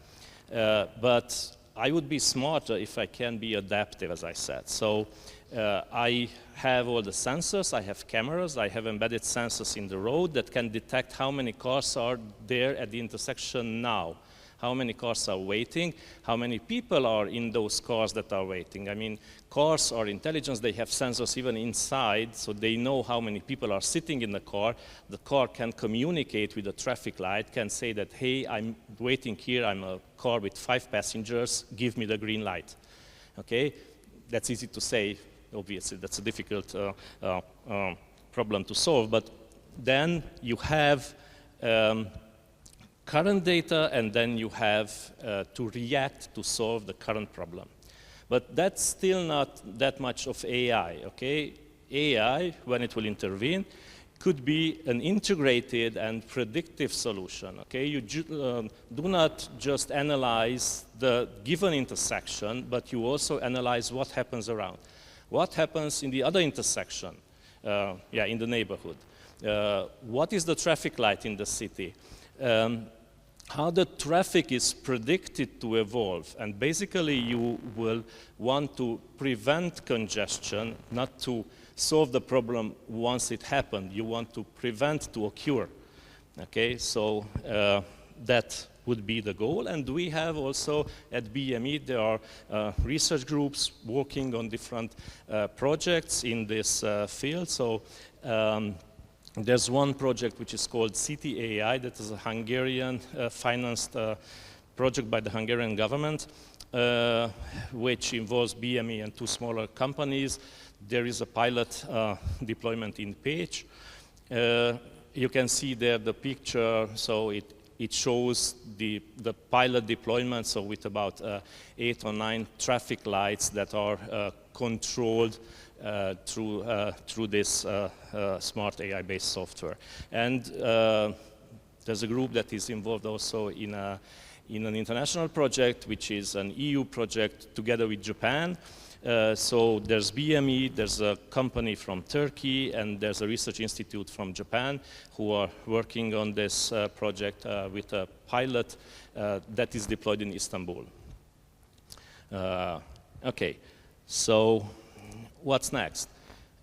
But I would be smarter if I can be adaptive, as I said. So I have all the sensors, I have cameras, I have embedded sensors in the road that can detect how many cars are there at the intersection now, how many cars are waiting, how many people are in those cars that are waiting. I mean, cars are intelligent, they have sensors even inside, so they know how many people are sitting in the car. The car can communicate with the traffic light, can say that, hey, I'm waiting here, I'm a car with 5 passengers, give me the green light. Okay, that's easy to say. Obviously, that's a difficult problem to solve, but then you have current data, and then you have to react to solve the current problem. But that's still not that much of AI, okay? AI, when it will intervene, could be an integrated and predictive solution, okay? You do not just analyze the given intersection, but you also analyze what happens around. What happens in the other intersection, in the neighborhood? What is the traffic light in the city? How the traffic is predicted to evolve. And basically, you will want to prevent congestion, not to solve the problem once it happened. You want to prevent to occur. Okay, so that would be the goal. And we have also at BME, there are research groups working on different projects in this field. So there's one project which is called City AI, that is a Hungarian financed project by the Hungarian government, which involves BME and 2 smaller companies. There is a pilot deployment in Pécs. You can see there the picture, so it shows the pilot deployment, so with about 8 or 9 traffic lights that are controlled through this smart AI-based software. And there's a group that is involved also in an international project, which is an EU project together with Japan. So there's BME, there's a company from Turkey, and there's a research institute from Japan who are working on this project with a pilot that is deployed in Istanbul. Okay, so what's next?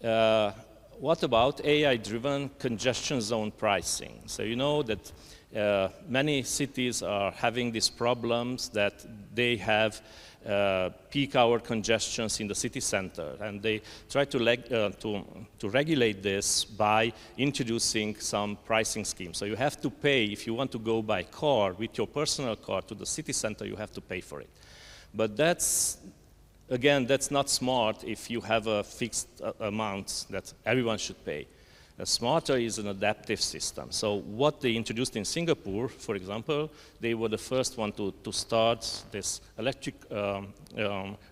What about AI-driven congestion zone pricing? So you know that many cities are having these problems that they have peak hour congestions in the city center, and they try to regulate this by introducing some pricing scheme. So you have to pay, if you want to go by car, with your personal car to the city center, you have to pay for it. But that's, again, that's not smart if you have a fixed amount that everyone should pay. Smarter is an adaptive system. So what they introduced in Singapore, for example, they were the first one to start this electric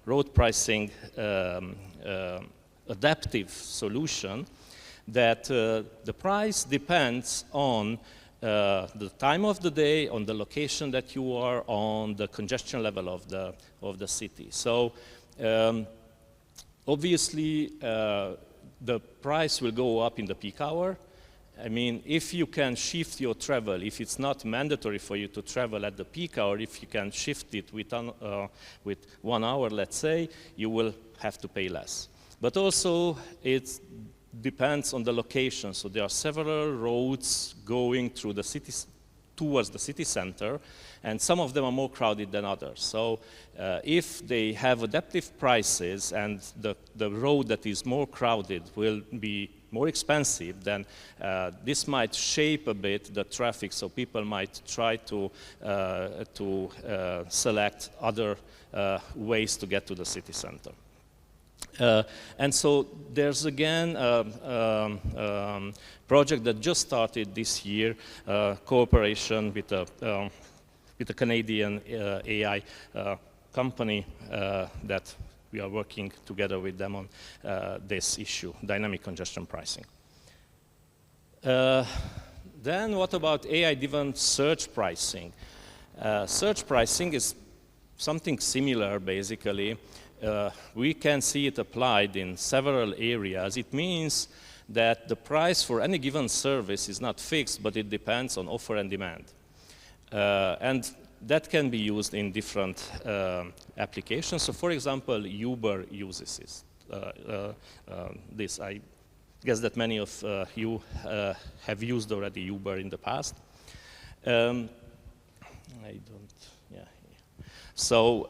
road pricing adaptive solution that the price depends on the time of the day, on the location that you are, on the congestion level of the city. So obviously, the price will go up in the peak hour. I mean, if you can shift your travel, if it's not mandatory for you to travel at the peak hour, if you can shift it with 1 hour, let's say, you will have to pay less. But also, it depends on the location. So there are several roads going through the city, towards the city center, and some of them are more crowded than others. So if they have adaptive prices and the road that is more crowded will be more expensive, then this might shape a bit the traffic, so people might try to select other ways to get to the city center. And so there's again a project that just started this year, cooperation with a Canadian AI company that we are working together with them on this issue, dynamic congestion pricing. Then what about AI-driven search pricing? Search pricing is something similar, basically. We can see it applied in several areas. It means that the price for any given service is not fixed, but it depends on offer and demand. And that can be used in different applications. So for example, Uber uses this. I guess that many of you have used already Uber in the past. So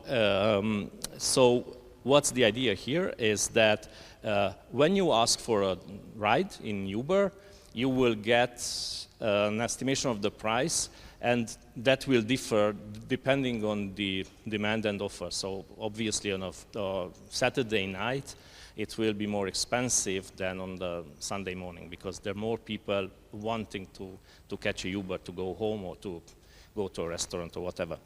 what's the idea here is that when you ask for a ride in Uber, you will get an estimation of the price, and that will differ depending on the demand and offer. So obviously on a Saturday night, it will be more expensive than on the Sunday morning, because there are more people wanting to catch a Uber to go home or to go to a restaurant or whatever.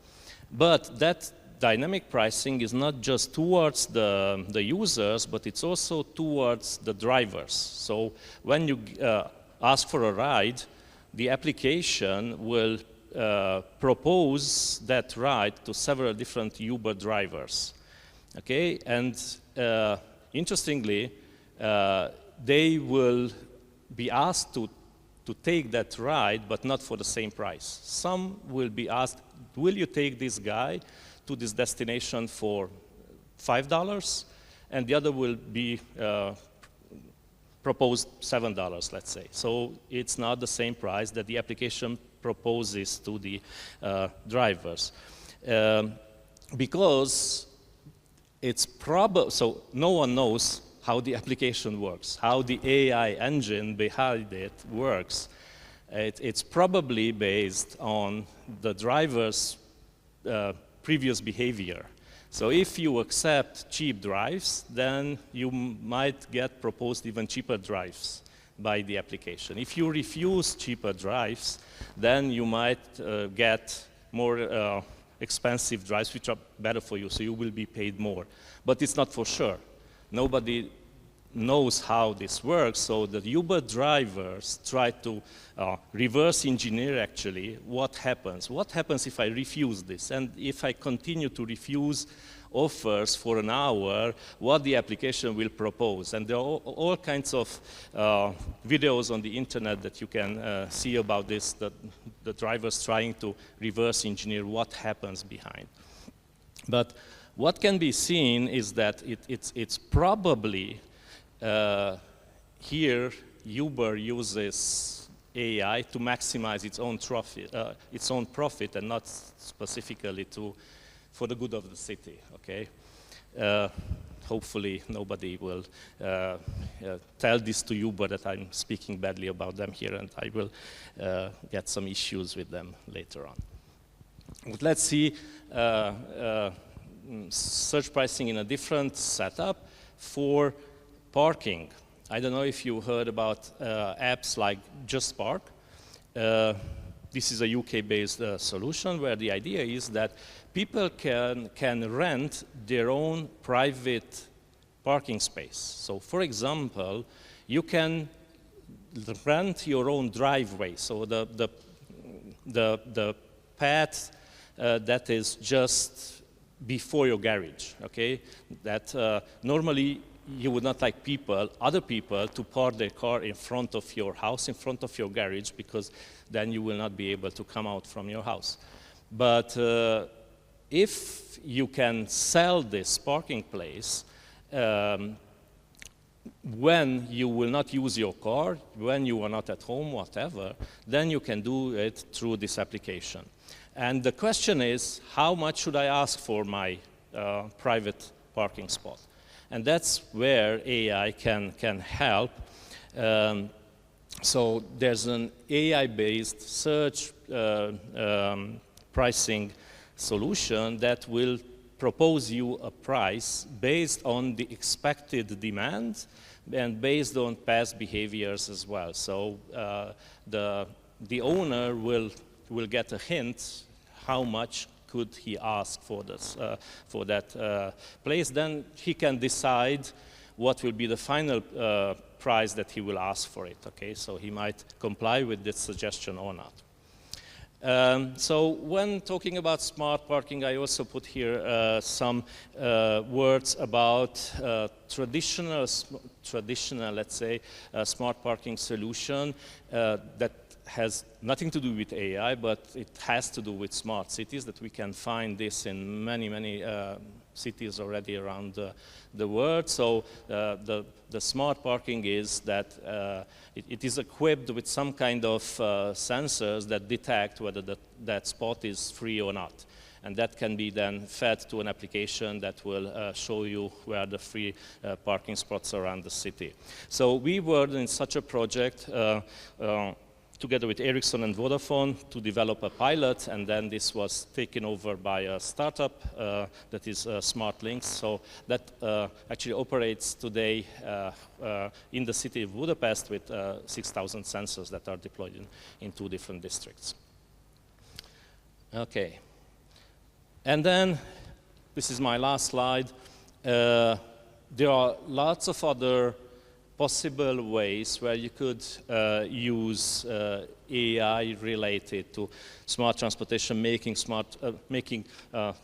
But that dynamic pricing is not just towards the users, but it's also towards the drivers. So when you ask for a ride, the application will propose that ride to several different Uber drivers. Okay, and interestingly, they will be asked to take that ride, but not for the same price. Some will be asked, will you take this guy to this destination for $5? And the other will be proposed $7, let's say. So it's not the same price that the application proposes to the drivers. Because it's probable, so no one knows how the application works, how the AI engine behind it works. It's probably based on the driver's previous behavior. So if you accept cheap drives, then you might get proposed even cheaper drives by the application. If you refuse cheaper drives, then you might get more expensive drives which are better for you, so you will be paid more. But it's not for sure. Nobody knows how this works, so the Uber drivers try to reverse engineer actually what happens. What happens if I refuse this? And if I continue to refuse offers for an hour, what the application will propose. And there are all kinds of videos on the internet that you can see about this, the drivers trying to reverse engineer what happens behind. But what can be seen is that it's probably here Uber uses AI to maximize its own profit and not specifically for the good of the city, okay? Hopefully nobody will tell this to Uber that I'm speaking badly about them here, and I will get some issues with them later on. But let's see search pricing in a different setup for parking. I don't know if you heard about apps like Just Park. This is a UK-based solution where the idea is that people can rent their own private parking space. So for example, you can rent your own driveway. So the path that is just before your garage, okay? That normally you would not like other people to park their car in front of your house, in front of your garage, because then you will not be able to come out from your house. But if you can sell this parking place when you will not use your car, when you are not at home, whatever, then you can do it through this application. And the question is, how much should I ask for my private parking spot? And that's where AI can help. So there's an AI-based search pricing solution that will propose you a price based on the expected demand and based on past behaviors as well. So the owner will get a hint how much could he ask for this for that place. Then he can decide what will be the final price that he will ask for it. Okay, so he might comply with this suggestion or not. So when talking about smart parking, I also put here some words about traditional, let's say, smart parking solution that has nothing to do with AI, but it has to do with smart cities, that we can find this in many, many cities already around the world. So the smart parking is that it is equipped with some kind of sensors that detect whether that spot is free or not. And that can be then fed to an application that will show you where the free parking spots are around the city. So we were in such a project together with Ericsson and Vodafone to develop a pilot, and then this was taken over by a startup that is SmartLinks. So that actually operates today in the city of Budapest with 6,000 sensors that are deployed in 2 different districts. Okay. And then, this is my last slide. There are lots of other possible ways where you could use AI related to smart transportation, making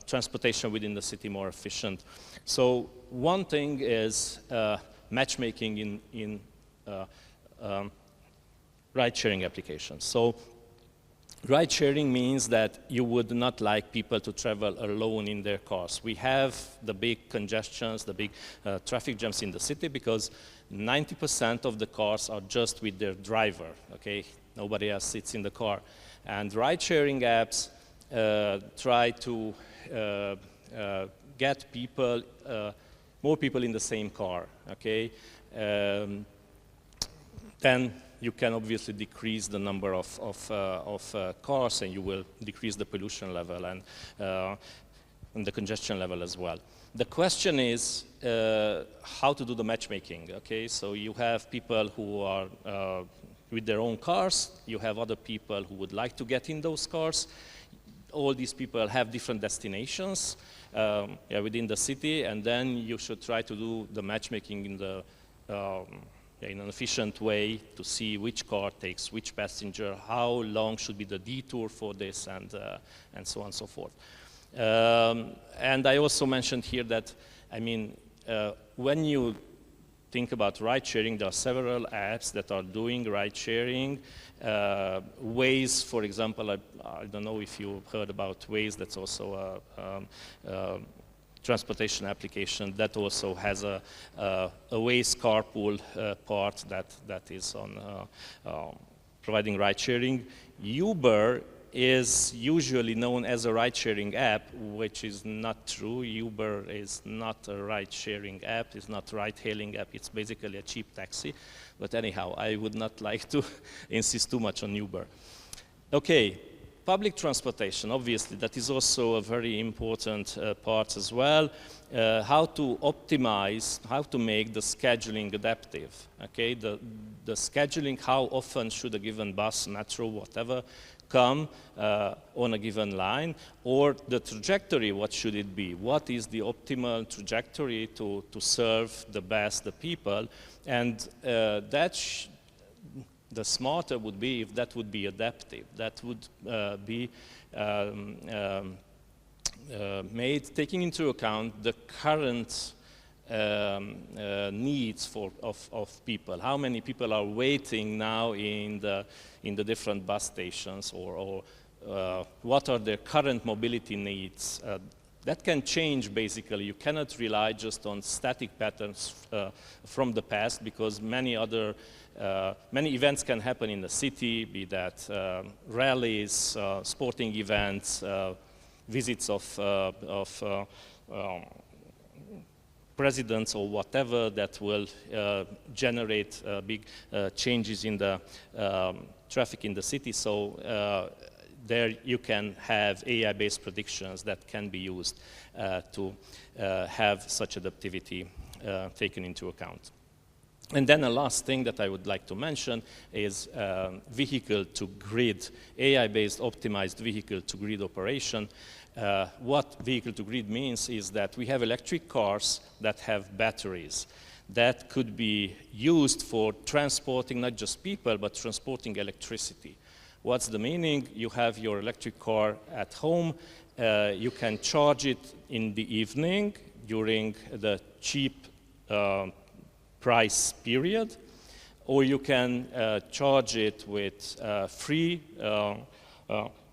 transportation within the city more efficient. So one thing is matchmaking in ride-sharing applications. So ride-sharing means that you would not like people to travel alone in their cars. We have the big congestions, the big traffic jams in the city because 90% of the cars are just with their driver, okay? Nobody else sits in the car. And ride-sharing apps try to get people, more people in the same car, okay? Then you can obviously decrease the number of cars, and you will decrease the pollution level and the congestion level as well. The question is how to do the matchmaking, okay? So you have people who are with their own cars, you have other people who would like to get in those cars. All these people have different destinations within the city, and then you should try to do the matchmaking in the in an efficient way to see which car takes which passenger, how long should be the detour for this, and so on and so forth. And I also mentioned here that, I mean, when you think about ride-sharing, there are several apps that are doing ride-sharing. Waze, for example, I don't know if you heard about Waze, that's also a transportation application that also has a Waze carpool part that is on providing ride-sharing. Uber is usually known as a ride-sharing app, which is not true. Uber is not a ride-sharing app, it's not a ride-hailing app, it's basically a cheap taxi. But anyhow, I would not like to insist too much on Uber. Okay, public transportation, obviously, that is also a very important part as well. How to optimize, how to make the scheduling adaptive, okay? The scheduling, how often should a given bus, metro, whatever, come on a given line, or the trajectory, what should it be? What is the optimal trajectory to serve the best the people? And the smarter would be if that would be adaptive. That would be made taking into account the current needs of people. How many people are waiting now in the different bus stations, or what are their current mobility needs? That can change, basically. You cannot rely just on static patterns from the past, because many events can happen in the city, be that rallies, sporting events, visits of presidents or whatever that will generate big changes in the traffic in the city. So there you can have AI-based predictions that can be used to have such adaptivity taken into account. And then a last thing that I would like to mention is vehicle-to-grid, AI-based optimized vehicle-to-grid operation. What vehicle-to-grid means is that we have electric cars that have batteries that could be used for transporting not just people, but transporting electricity. What's the meaning? You have your electric car at home. You can charge it in the evening during the cheap price period, or you can charge it with free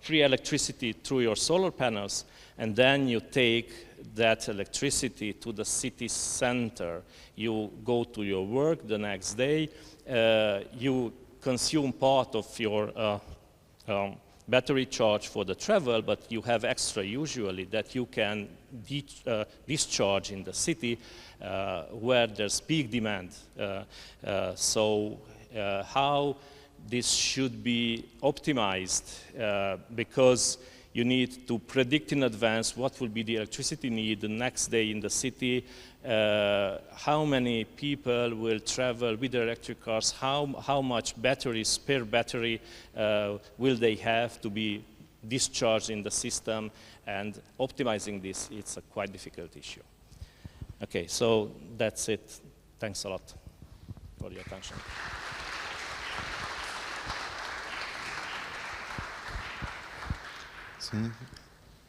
electricity through your solar panels, and then you take that electricity to the city center. You go to your work the next day, you consume part of your battery charge for the travel, but you have extra usually that you can discharge in the city where there's peak demand. So how this should be optimized, because you need to predict in advance what will be the electricity need the next day in the city, how many people will travel with their electric cars, how much batteries per battery will they have to be discharged in the system, and optimizing this, it's a quite difficult issue. Okay, so that's it. Thanks a lot for your attention.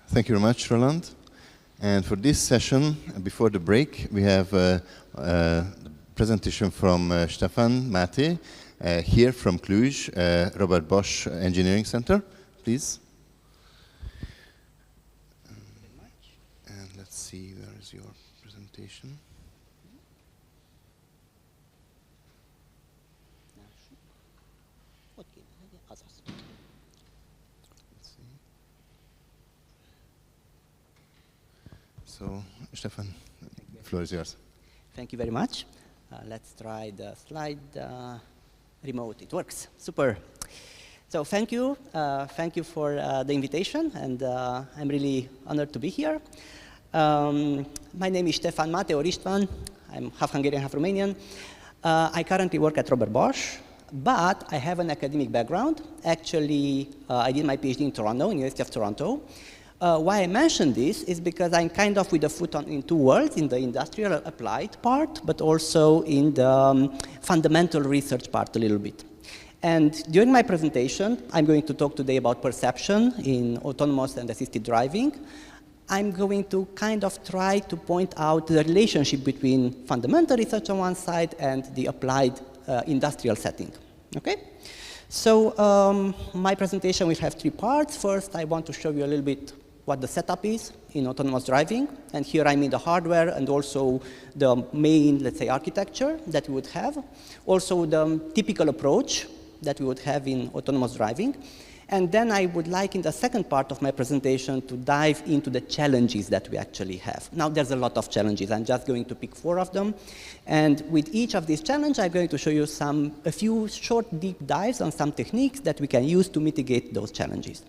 Thank you very much, Rolland. And for this session, before the break, we have a presentation from Ștefan, Máthé, here from Cluj, Robert Bosch Engineering Center, please. And let's see, where is your presentation? So, Ștefan, the floor is yours. Thank you very much. Let's try the slide remote. It works. Super. So thank you. Thank you for the invitation, and I'm really honored to be here. My name is Ștefan, Máthé, or István. I'm half Hungarian, half Romanian. I currently work at Robert Bosch, but I have an academic background. Actually, I did my PhD in Toronto, University of Toronto. Why I mention this is because I'm kind of with a foot in two worlds, in the industrial applied part, but also in the fundamental research part a little bit. And during my presentation, I'm going to talk today about perception in autonomous and assisted driving. I'm going to kind of try to point out the relationship between fundamental research on one side and the applied industrial setting. Okay? So my presentation will have three parts. First, I want to show you a little bit what the setup is in autonomous driving. And here I mean the hardware and also the main, let's say, architecture that we would have. Also the typical approach that we would have in autonomous driving. And then I would like in the second part of my presentation to dive into the challenges that we actually have. Now there's a lot of challenges. I'm just going to pick 4 of them. And with each of these challenges, I'm going to show you a few short deep dives on some techniques that we can use to mitigate those challenges.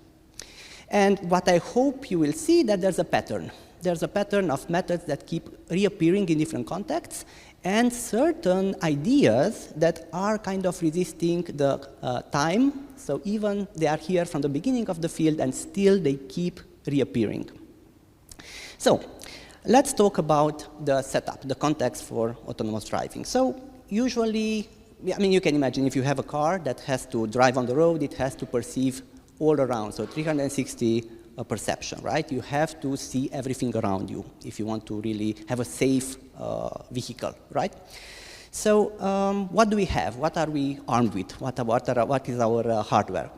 And what I hope you will see that there's a pattern. There's a pattern of methods that keep reappearing in different contexts, and certain ideas that are kind of resisting the time. So even they are here from the beginning of the field, and still they keep reappearing. So let's talk about the setup, the context for autonomous driving. So usually, I mean, you can imagine if you have a car that has to drive on the road, it has to perceive all around, so 360 perception, right? You have to see everything around you if you want to really have a safe vehicle, right? So what do we have? What are we armed with? What is our hardware?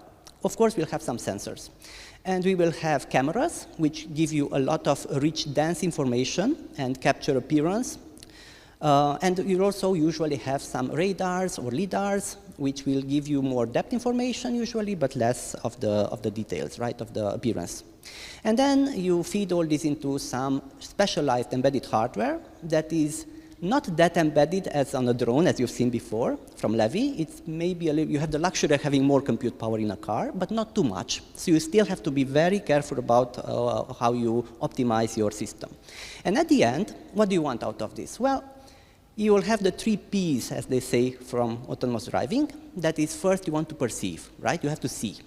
Of course, we'll have some sensors. And we will have cameras, which give you a lot of rich, dense information and capture appearance. And you also usually have some radars or lidars, which will give you more depth information usually, but less of the details, right, of the appearance. And then you feed all this into some specialized embedded hardware that is not that embedded as on a drone, as you've seen before from Levy. It's maybe you have the luxury of having more compute power in a car, but not too much. So you still have to be very careful about how you optimize your system. And at the end, what do you want out of this? Well, you will have the 3 Ps, as they say, from autonomous driving. That is, first, you want to perceive, right? You have to see.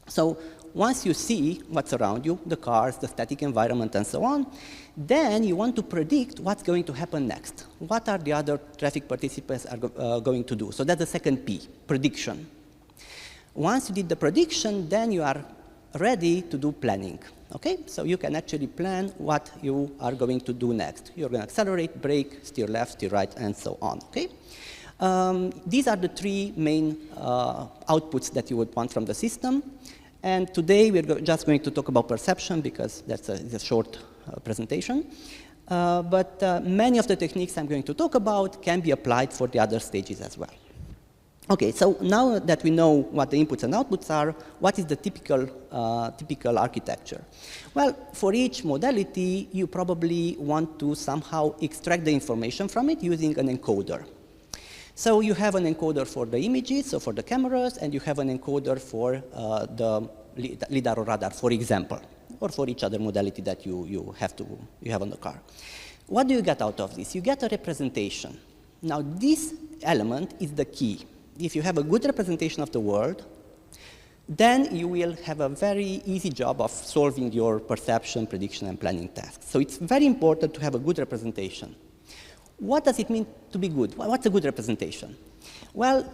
So once you see what's around you, the cars, the static environment, and so on, then you want to predict what's going to happen next. What are the other traffic participants are going to do? So that's the second P, prediction. Once you did the prediction, then you are ready to do planning. Okay? So you can actually plan what you are going to do next. You're going to accelerate, brake, steer left, steer right, and so on. Okay? These are the 3 main outputs that you would want from the system. And today we're just going to talk about perception because that's a short presentation. But many of the techniques I'm going to talk about can be applied for the other stages as well. Okay, so now that we know what the inputs and outputs are, what is the typical architecture? Well, for each modality, you probably want to somehow extract the information from it using an encoder. So you have an encoder for the images, so for the cameras, and you have an encoder for the lidar or radar, for example, or for each other modality that you have on the car. What do you get out of this? You get a representation. Now, this element is the key. If you have a good representation of the world, then you will have a very easy job of solving your perception, prediction, and planning tasks. So it's very important to have a good representation. What does it mean to be good? What's a good representation? Well,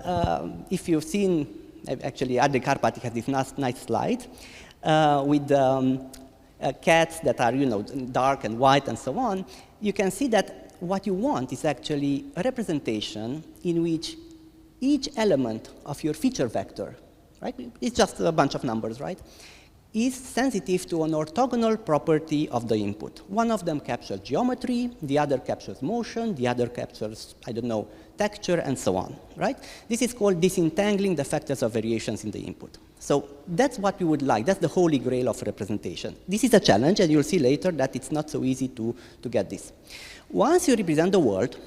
if you've seen, actually, Ardei Karpati has this nice slide with cats that are, dark and white and so on. You can see that what you want is actually a representation in which each element of your feature vector, right? It's just a bunch of numbers, right? Is sensitive to an orthogonal property of the input. One of them captures geometry, the other captures motion, the other captures, I don't know, texture, and so on, right? This is called disentangling the factors of variations in the input. So that's what we would like. That's the holy grail of representation. This is a challenge, and you'll see later that it's not so easy to get this. Once you represent the world,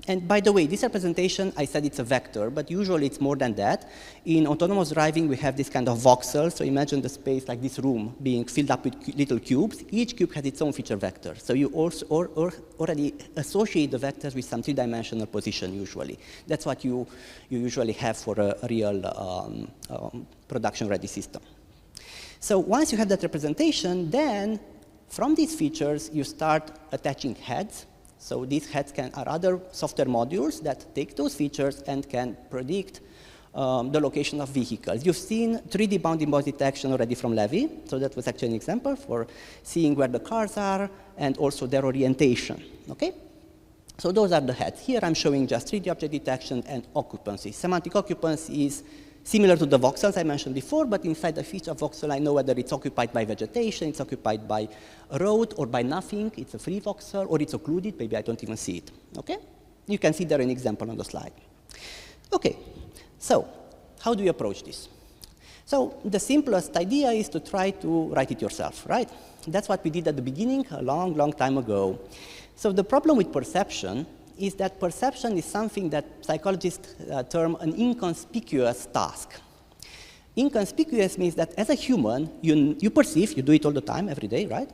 and by the way, this representation, I said it's a vector, but usually it's more than that. In autonomous driving, we have this kind of voxel. So imagine the space like this room being filled up with little cubes. Each cube has its own feature vector. So you also already associate the vectors with some 3-dimensional position usually. That's what you usually have for a real production-ready system. So once you have that representation, then from these features, you start attaching heads. So these heads are other software modules that take those features and can predict the location of vehicles. You've seen 3D bounding box detection already from Levy. So that was actually an example for seeing where the cars are and also their orientation. Okay? So those are the heads. Here I'm showing just 3D object detection and occupancy. Semantic occupancy is similar to the voxels I mentioned before, but inside the feature voxel, I know whether it's occupied by vegetation, it's occupied by a road, or by nothing. It's a free voxel, or it's occluded. Maybe I don't even see it. Okay? You can see there an example on the slide. Okay. So how do you approach this? So the simplest idea is to try to write it yourself, right? That's what we did at the beginning a long, long time ago. So the problem with perception is that perception is something that psychologists term an inconspicuous task. Inconspicuous means that as a human, you perceive, you do it all the time, every day, right?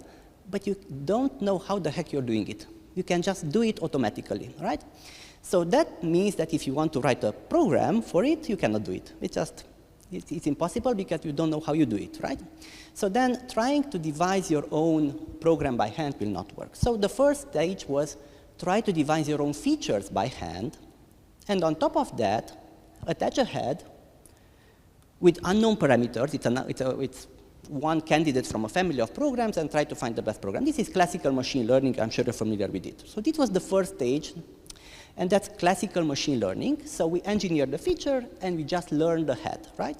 But you don't know how the heck you're doing it. You can just do it automatically, right? So that means that if you want to write a program for it, you cannot do it. It's impossible because you don't know how you do it, right? So then trying to devise your own program by hand will not work. So the first stage was try to devise your own features by hand, and on top of that, attach a head with unknown parameters. It's one candidate from a family of programs and try to find the best program. This is classical machine learning. I'm sure you're familiar with it. So this was the first stage, and that's classical machine learning. So we engineer the feature, and we just learn the head, right?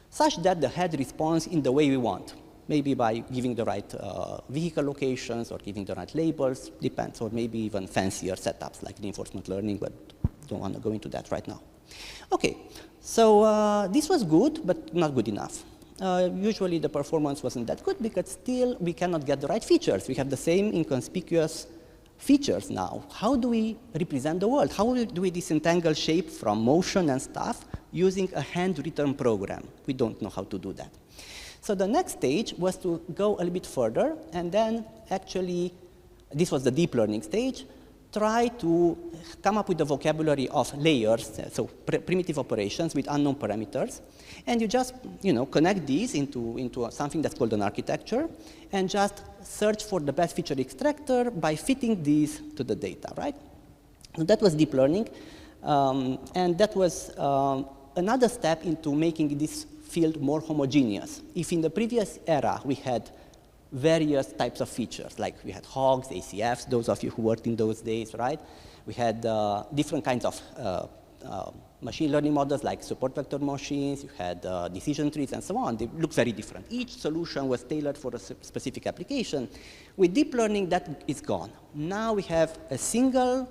Such that the head responds in the way we want. maybe by giving the right vehicle locations or giving the right labels, depends, or maybe even fancier setups like reinforcement learning, but don't want to go into that right now. Okay, so this was good, but not good enough. Usually the performance wasn't that good because still we cannot get the right features. We have the same inconspicuous features now. How do we represent the world? How do we disentangle shape from motion and stuff using a handwritten program? We don't know how to do that. So the next stage was to go a little bit further, and then actually, this was the deep learning stage, try to come up with the vocabulary of layers, so primitive operations with unknown parameters, and you just connect these into something that's called an architecture, and just search for the best feature extractor by fitting these to the data, right? So that was deep learning, and that was another step into making this field more homogeneous. If in the previous era we had various types of features, like we had hogs, ACFs, those of you who worked in those days, right? We had different kinds of machine learning models like support vector machines, you had decision trees and so on. They look very different. Each solution was tailored for a specific application. With deep learning, that is gone. Now we have a single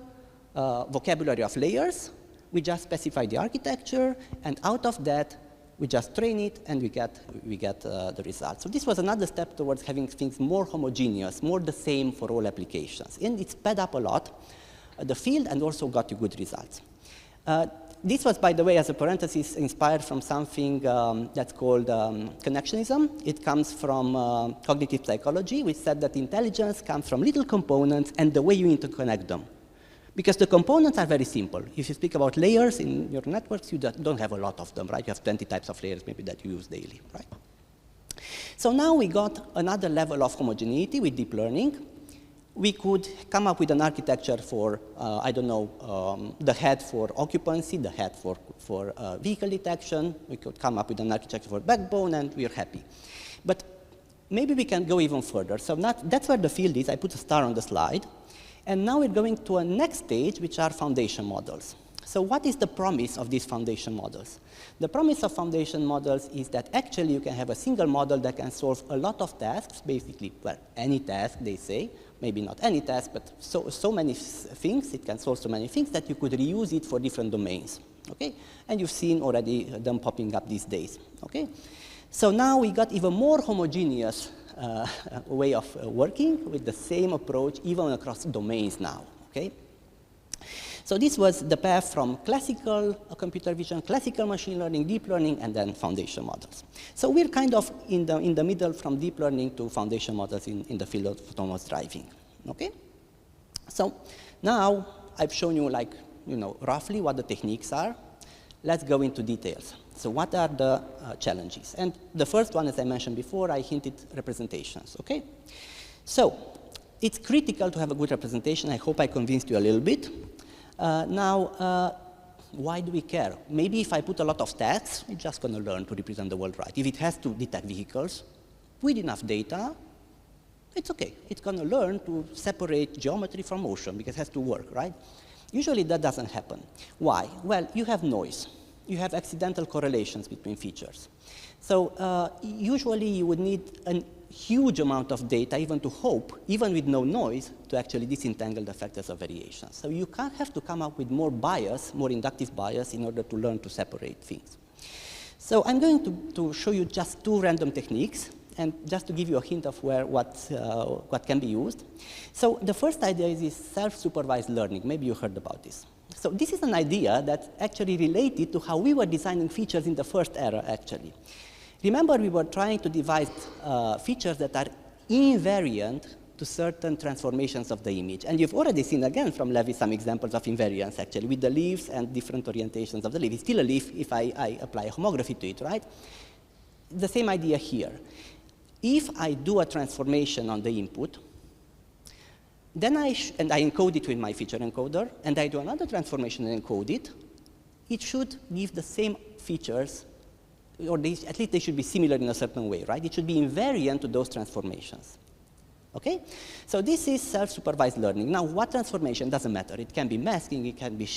vocabulary of layers. We just specify the architecture, and out of that, we just train it, and we get the results. So this was another step towards having things more homogeneous, more the same for all applications. And it sped up a lot the field and also got you good results. This was, by the way, as a parenthesis, inspired from something that's called connectionism. It comes from cognitive psychology, which said that intelligence comes from little components and the way you interconnect them. Because the components are very simple. If you speak about layers in your networks, you don't have a lot of them, right? You have 20 types of layers maybe that you use daily, right? So now we got another level of homogeneity with deep learning. We could come up with an architecture for, I don't know, the head for occupancy, the head for vehicle detection. We could come up with an architecture for backbone, and we're happy. But maybe we can go even further. So that's where the field is. I put a star on the slide. And now we're going to a next stage, which are foundation models. So what is the promise of these foundation models? The promise of foundation models is that actually you can have a single model that can solve a lot of tasks, basically, well, any task, they say. Maybe not any task, but so many things. It can solve so many things that you could reuse it for different domains, okay? And you've seen already them popping up these days, okay? So now we got even more homogeneous way of working with the same approach even across domains now, okay? So this was the path from classical computer vision, classical machine learning, deep learning, and then foundation models. So we're kind of in the middle from deep learning to foundation models in the field of autonomous driving, okay? So now I've shown you roughly what the techniques are. Let's go into details. So what are the challenges? And the first one, as I mentioned before, I hinted representations, okay? So it's critical to have a good representation. I hope I convinced you a little bit. Why do we care? Maybe if I put a lot of tasks, it's just going to learn to represent the world right. If it has to detect vehicles with enough data, it's okay. It's going to learn to separate geometry from motion because it has to work, right? Usually that doesn't happen. Why? Well, you have noise. You have accidental correlations between features. So usually you would need a huge amount of data even to hope, even with no noise, to actually disentangle the factors of variation. So you can't have to come up with more bias, more inductive bias, in order to learn to separate things. So I'm going to show you just two random techniques, and just to give you a hint of what can be used. So the first idea is self-supervised learning. Maybe you heard about this. So this is an idea that's actually related to how we were designing features in the first era, actually. Remember, we were trying to devise features that are invariant to certain transformations of the image. And you've already seen, again, from Levy, some examples of invariance, actually, with the leaves and different orientations of the leaf. It's still a leaf if I apply a homography to it, right? The same idea here. If I do a transformation on the input, then I encode it with my feature encoder, and I do another transformation and encode it, it should give the same features, or at least they should be similar in a certain way, right? It should be invariant to those transformations. Okay? So this is self-supervised learning. Now, what transformation doesn't matter. It can be masking, it can be,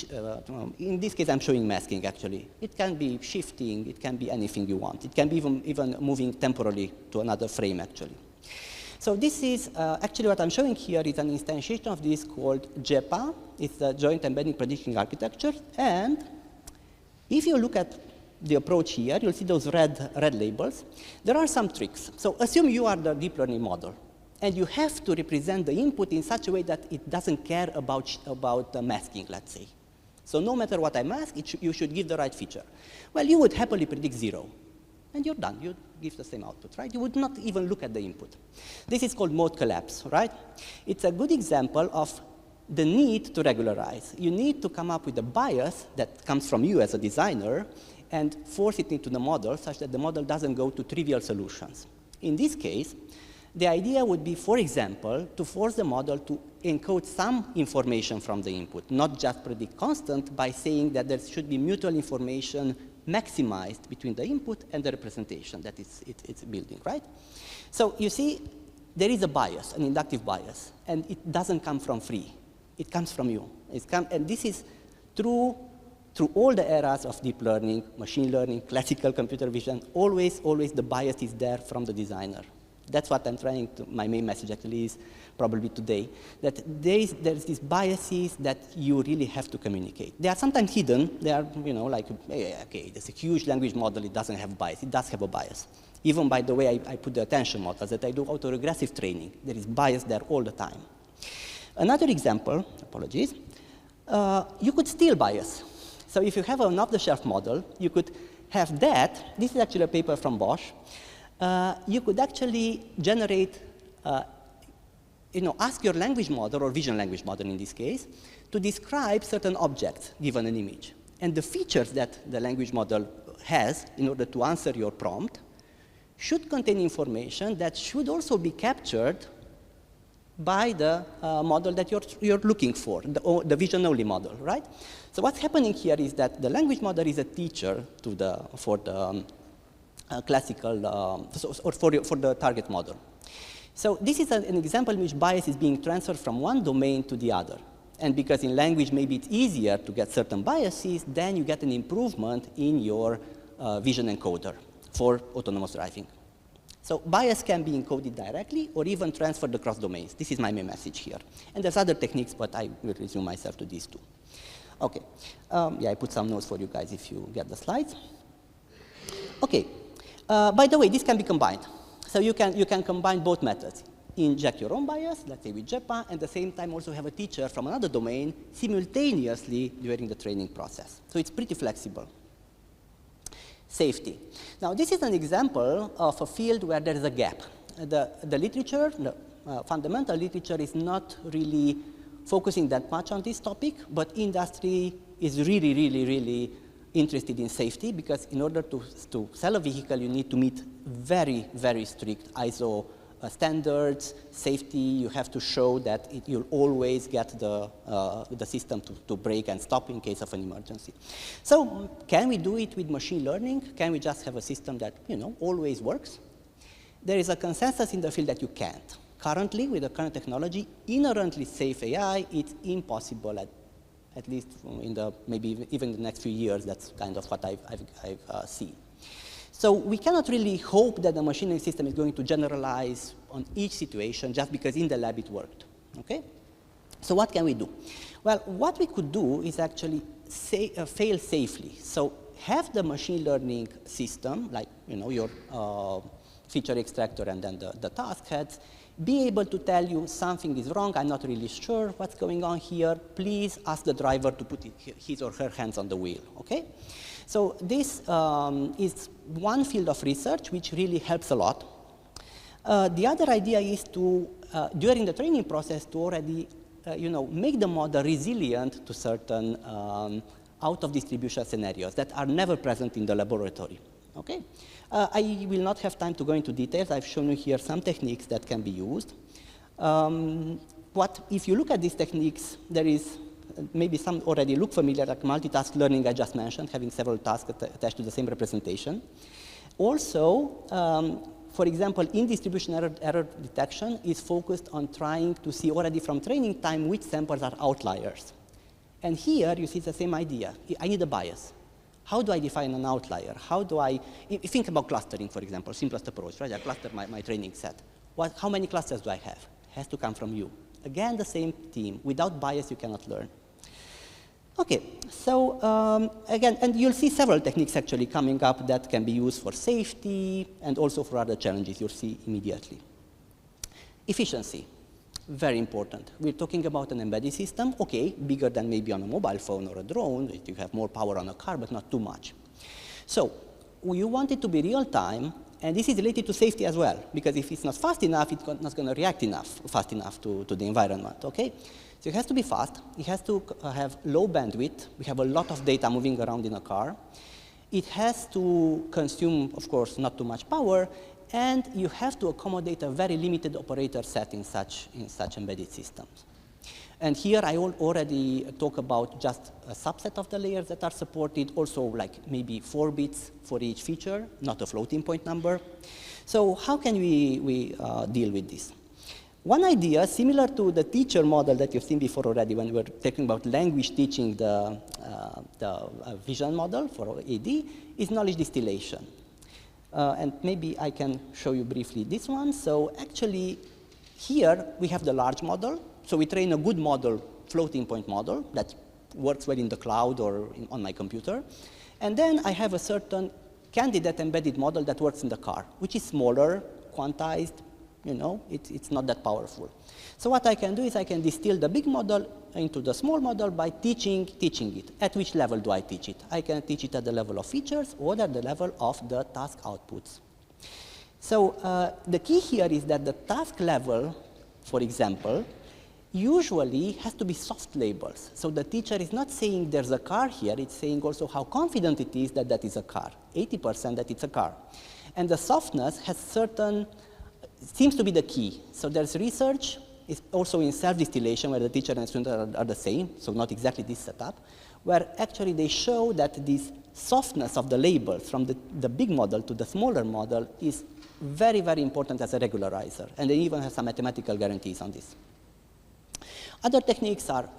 in this case, I'm showing masking, actually. It can be shifting, it can be anything you want. It can be even moving temporally to another frame, actually. So this is, actually what I'm showing here is an instantiation of this called JEPA. It's the Joint Embedding Prediction Architecture. And if you look at the approach here, you'll see those red labels. There are some tricks. So assume you are the deep learning model, and you have to represent the input in such a way that it doesn't care about the masking, let's say. So no matter what I mask, you should give the right feature. Well, you would happily predict 0, and you're done. You give the same output, right? You would not even look at the input. This is called mode collapse, right? It's a good example of the need to regularize. You need to come up with a bias that comes from you as a designer and force it into the model such that the model doesn't go to trivial solutions. In this case, the idea would be, for example, to force the model to encode some information from the input, not just predict constant, by saying that there should be mutual information maximized between the input and the representation that it's building, right? So you see, there is a bias, an inductive bias, and it doesn't come from free. It comes from you. And this is through all the eras of deep learning, machine learning, classical computer vision, always the bias is there from the designer. That's what I'm trying to, my main message actually is probably today, that there's these biases that you really have to communicate. They are sometimes hidden. They are, you know, like, hey, okay, there's a huge language model, it doesn't have bias. It does have a bias. Even by the way I put the attention models, that I do autoregressive training, there is bias there all the time. Another example, apologies, you could steal bias. So if you have an off-the-shelf model, you could have that. This is actually a paper from Bosch. You could actually generate, ask your language model, or vision language model in this case, to describe certain objects given an image. And the features that the language model has in order to answer your prompt should contain information that should also be captured by the model that you're looking for, the vision-only model, right? So what's happening here is that the language model is a teacher for the classical, or for the target model. So this is an example in which bias is being transferred from one domain to the other. And because in language maybe it's easier to get certain biases, then you get an improvement in your vision encoder for autonomous driving. So bias can be encoded directly or even transferred across domains. This is my main message here. And there's other techniques, but I will resume myself to these two. Okay, I put some notes for you guys if you get the slides. Okay, by the way, this can be combined. So you can combine both methods. Inject your own bias, let's say with JEPA, and at the same time also have a teacher from another domain simultaneously during the training process. So it's pretty flexible. Safety. Now this is an example of a field where there is a gap. The literature, the fundamental literature is not really focusing that much on this topic, but industry is really interested in safety, because in order to sell a vehicle, you need to meet very strict ISO standards, safety. You have to show that you'll always get the system to brake and stop in case of an emergency. So can we do it with machine learning? Can we just have a system that always works? There is a consensus in the field that you can't. Currently, with the current technology, inherently safe AI, it's impossible at least in maybe even the next few years. That's kind of what I've seen. So we cannot really hope that the machine learning system is going to generalize on each situation just because in the lab it worked, okay? So what can we do? Well, what we could do is actually fail safely. So have the machine learning system, like your feature extractor and then the task heads, be able to tell you something is wrong, I'm not really sure what's going on here, please ask the driver to put his or her hands on the wheel, okay? So this is one field of research which really helps a lot. The other idea is to, during the training process, to already make the model resilient to certain out-of-distribution scenarios that are never present in the laboratory, okay? I will not have time to go into details. I've shown you here some techniques that can be used. If you look at these techniques, there is maybe some already look familiar, like multitask learning I just mentioned, having several tasks attached to the same representation. Also, for example, in distribution error detection is focused on trying to see already from training time which samples are outliers. And here you see the same idea. I need a bias. How do I define an outlier? How do I, if you think about clustering, for example, simplest approach, right? I cluster my training set. How many clusters do I have? It has to come from you. Again, the same theme. Without bias, you cannot learn. Okay, so again, and you'll see several techniques actually coming up that can be used for safety and also for other challenges you'll see immediately. Efficiency, very important. We're talking about an embedded system, okay, bigger than maybe on a mobile phone or a drone. You have more power on a car, but not too much. So you want it to be real time, and this is related to safety as well, because if it's not fast enough, it's not going to react fast enough to the environment, okay? So it has to be fast, it has to have low bandwidth, we have a lot of data moving around in a car. It has to consume, of course, not too much power, and you have to accommodate a very limited operator set in such embedded systems. And here I already talk about just a subset of the layers that are supported, also like maybe 4 bits for each feature, not a floating point number. So how can we deal with this? One idea, similar to the teacher model that you've seen before already when we were talking about language teaching, the vision model for AD, is knowledge distillation. And maybe I can show you briefly this one. So actually, here we have the large model. So we train a good model, floating point model, that works well in the cloud or on my computer. And then I have a certain candidate embedded model that works in the car, which is smaller, quantized, you know, it's not that powerful. So what I can do is I can distill the big model into the small model by teaching it. At which level do I teach it? I can teach it at the level of features or at the level of the task outputs. So the key here is that the task level, for example, usually has to be soft labels. So the teacher is not saying there's a car here, it's saying also how confident it is that that is a car, 80% that it's a car. And the softness has certain, seems to be the key. So there's research, it's also in self-distillation where the teacher and student are the same, so not exactly this setup, where actually they show that this softness of the labels from the big model to the smaller model is very, very important as a regularizer. And they even have some mathematical guarantees on this. Other techniques are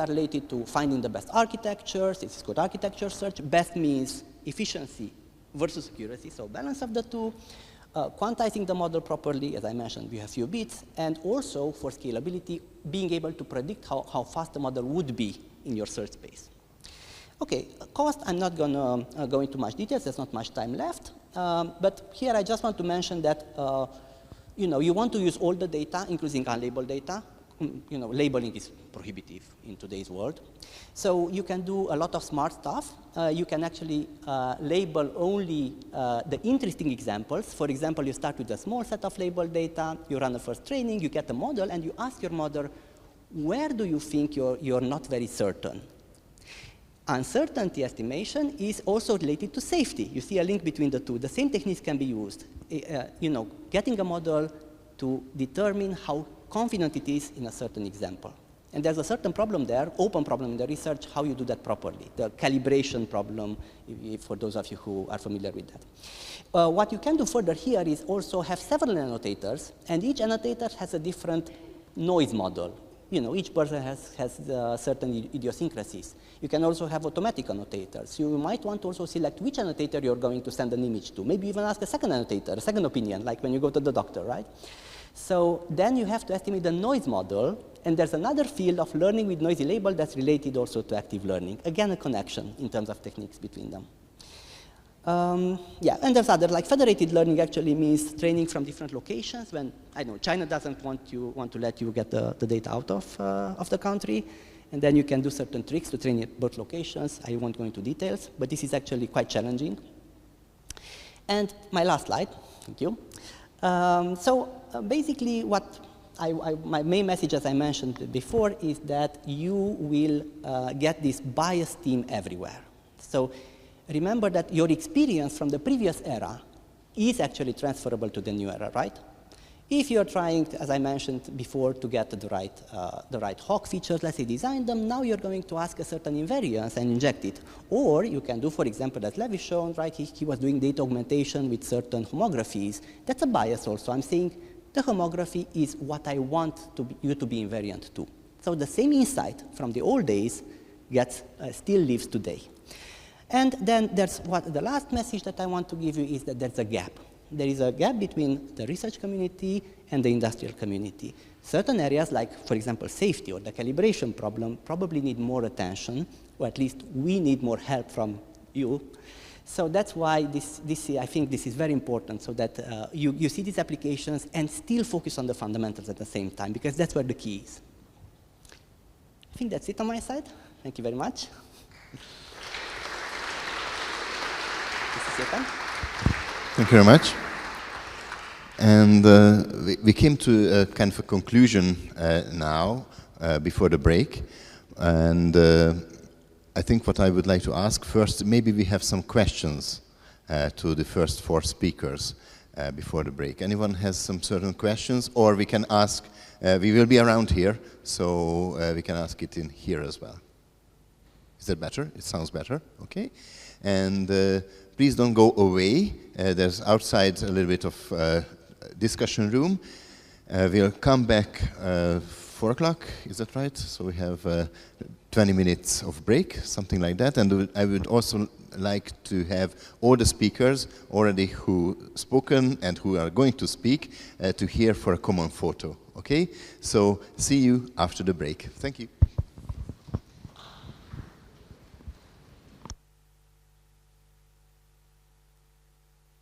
related to finding the best architectures. This is called architecture search. Best means efficiency versus accuracy, so balance of the two. Quantizing the model properly, as I mentioned, we have few bits, and also for scalability, being able to predict how fast the model would be in your search space. Okay, cost, I'm not going to go into much details, there's not much time left, but here I just want to mention that you know, you want to use all the data, including unlabeled data. You know, labeling is prohibitive in today's world. So you can do a lot of smart stuff. You can actually label only the interesting examples. For example, you start with a small set of labeled data, you run a first training, you get a model, and you ask your model, where do you think you're not very certain? Uncertainty estimation is also related to safety. You see a link between the two. The same techniques can be used. You know, getting a model to determine how confident it is in a certain example. And there's a certain problem there, open problem in the research, how you do that properly. The calibration problem, for those of you who are familiar with that. What you can do further here is also have several annotators, and each annotator has a different noise model. You know, each person has certain idiosyncrasies. You can also have automatic annotators. You might want to also select which annotator you're going to send an image to. Maybe even ask a second annotator, a second opinion, like when you go to the doctor, right? So then you have to estimate the noise model, and there's another field of learning with noisy label that's related also to active learning. Again, a connection in terms of techniques between them. Yeah, and there's other, like federated learning actually means training from different locations when, I don't know, China doesn't want to let you get the data out of the country, and then you can do certain tricks to train at both locations. I won't go into details, but this is actually quite challenging. And my last slide, thank you. Basically what my main message, as I mentioned before, is that you will get this bias theme everywhere. So remember that your experience from the previous era is actually transferable to the new era, right? If you're trying, as I mentioned before, to get the right Hawk features, let's say design them, now you're going to ask a certain invariance and inject it. Or you can do, for example, as Levi shown, right, he was doing data augmentation with certain homographies. That's a bias also. I'm saying the homography is what I want you to be invariant to. So the same insight from the old days still lives today. And then there's the last message that I want to give you is that there's a gap. There is a gap between the research community and the industrial community. Certain areas, like, for example, safety or the calibration problem, probably need more attention, or at least we need more help from you. So that's why I think this is very important, so that you see these applications and still focus on the fundamentals at the same time, because that's where the key is. I think that's it on my side. Thank you very much. This is your time. Thank you very much. And we came to a kind of a conclusion now, before the break. And I think what I would like to ask first, maybe we have some questions to the first 4 speakers before the break. Anyone has some certain questions? Or we can ask, we will be around here, so we can ask it in here as well. Is that better? It sounds better, okay. And please don't go away. There's outside a little bit of discussion room. We'll come back 4 o'clock, is that right? So we have 20 minutes of break, something like that. And I would also like to have all the speakers already who spoken and who are going to speak to here for a common photo, okay? So see you after the break. Thank you.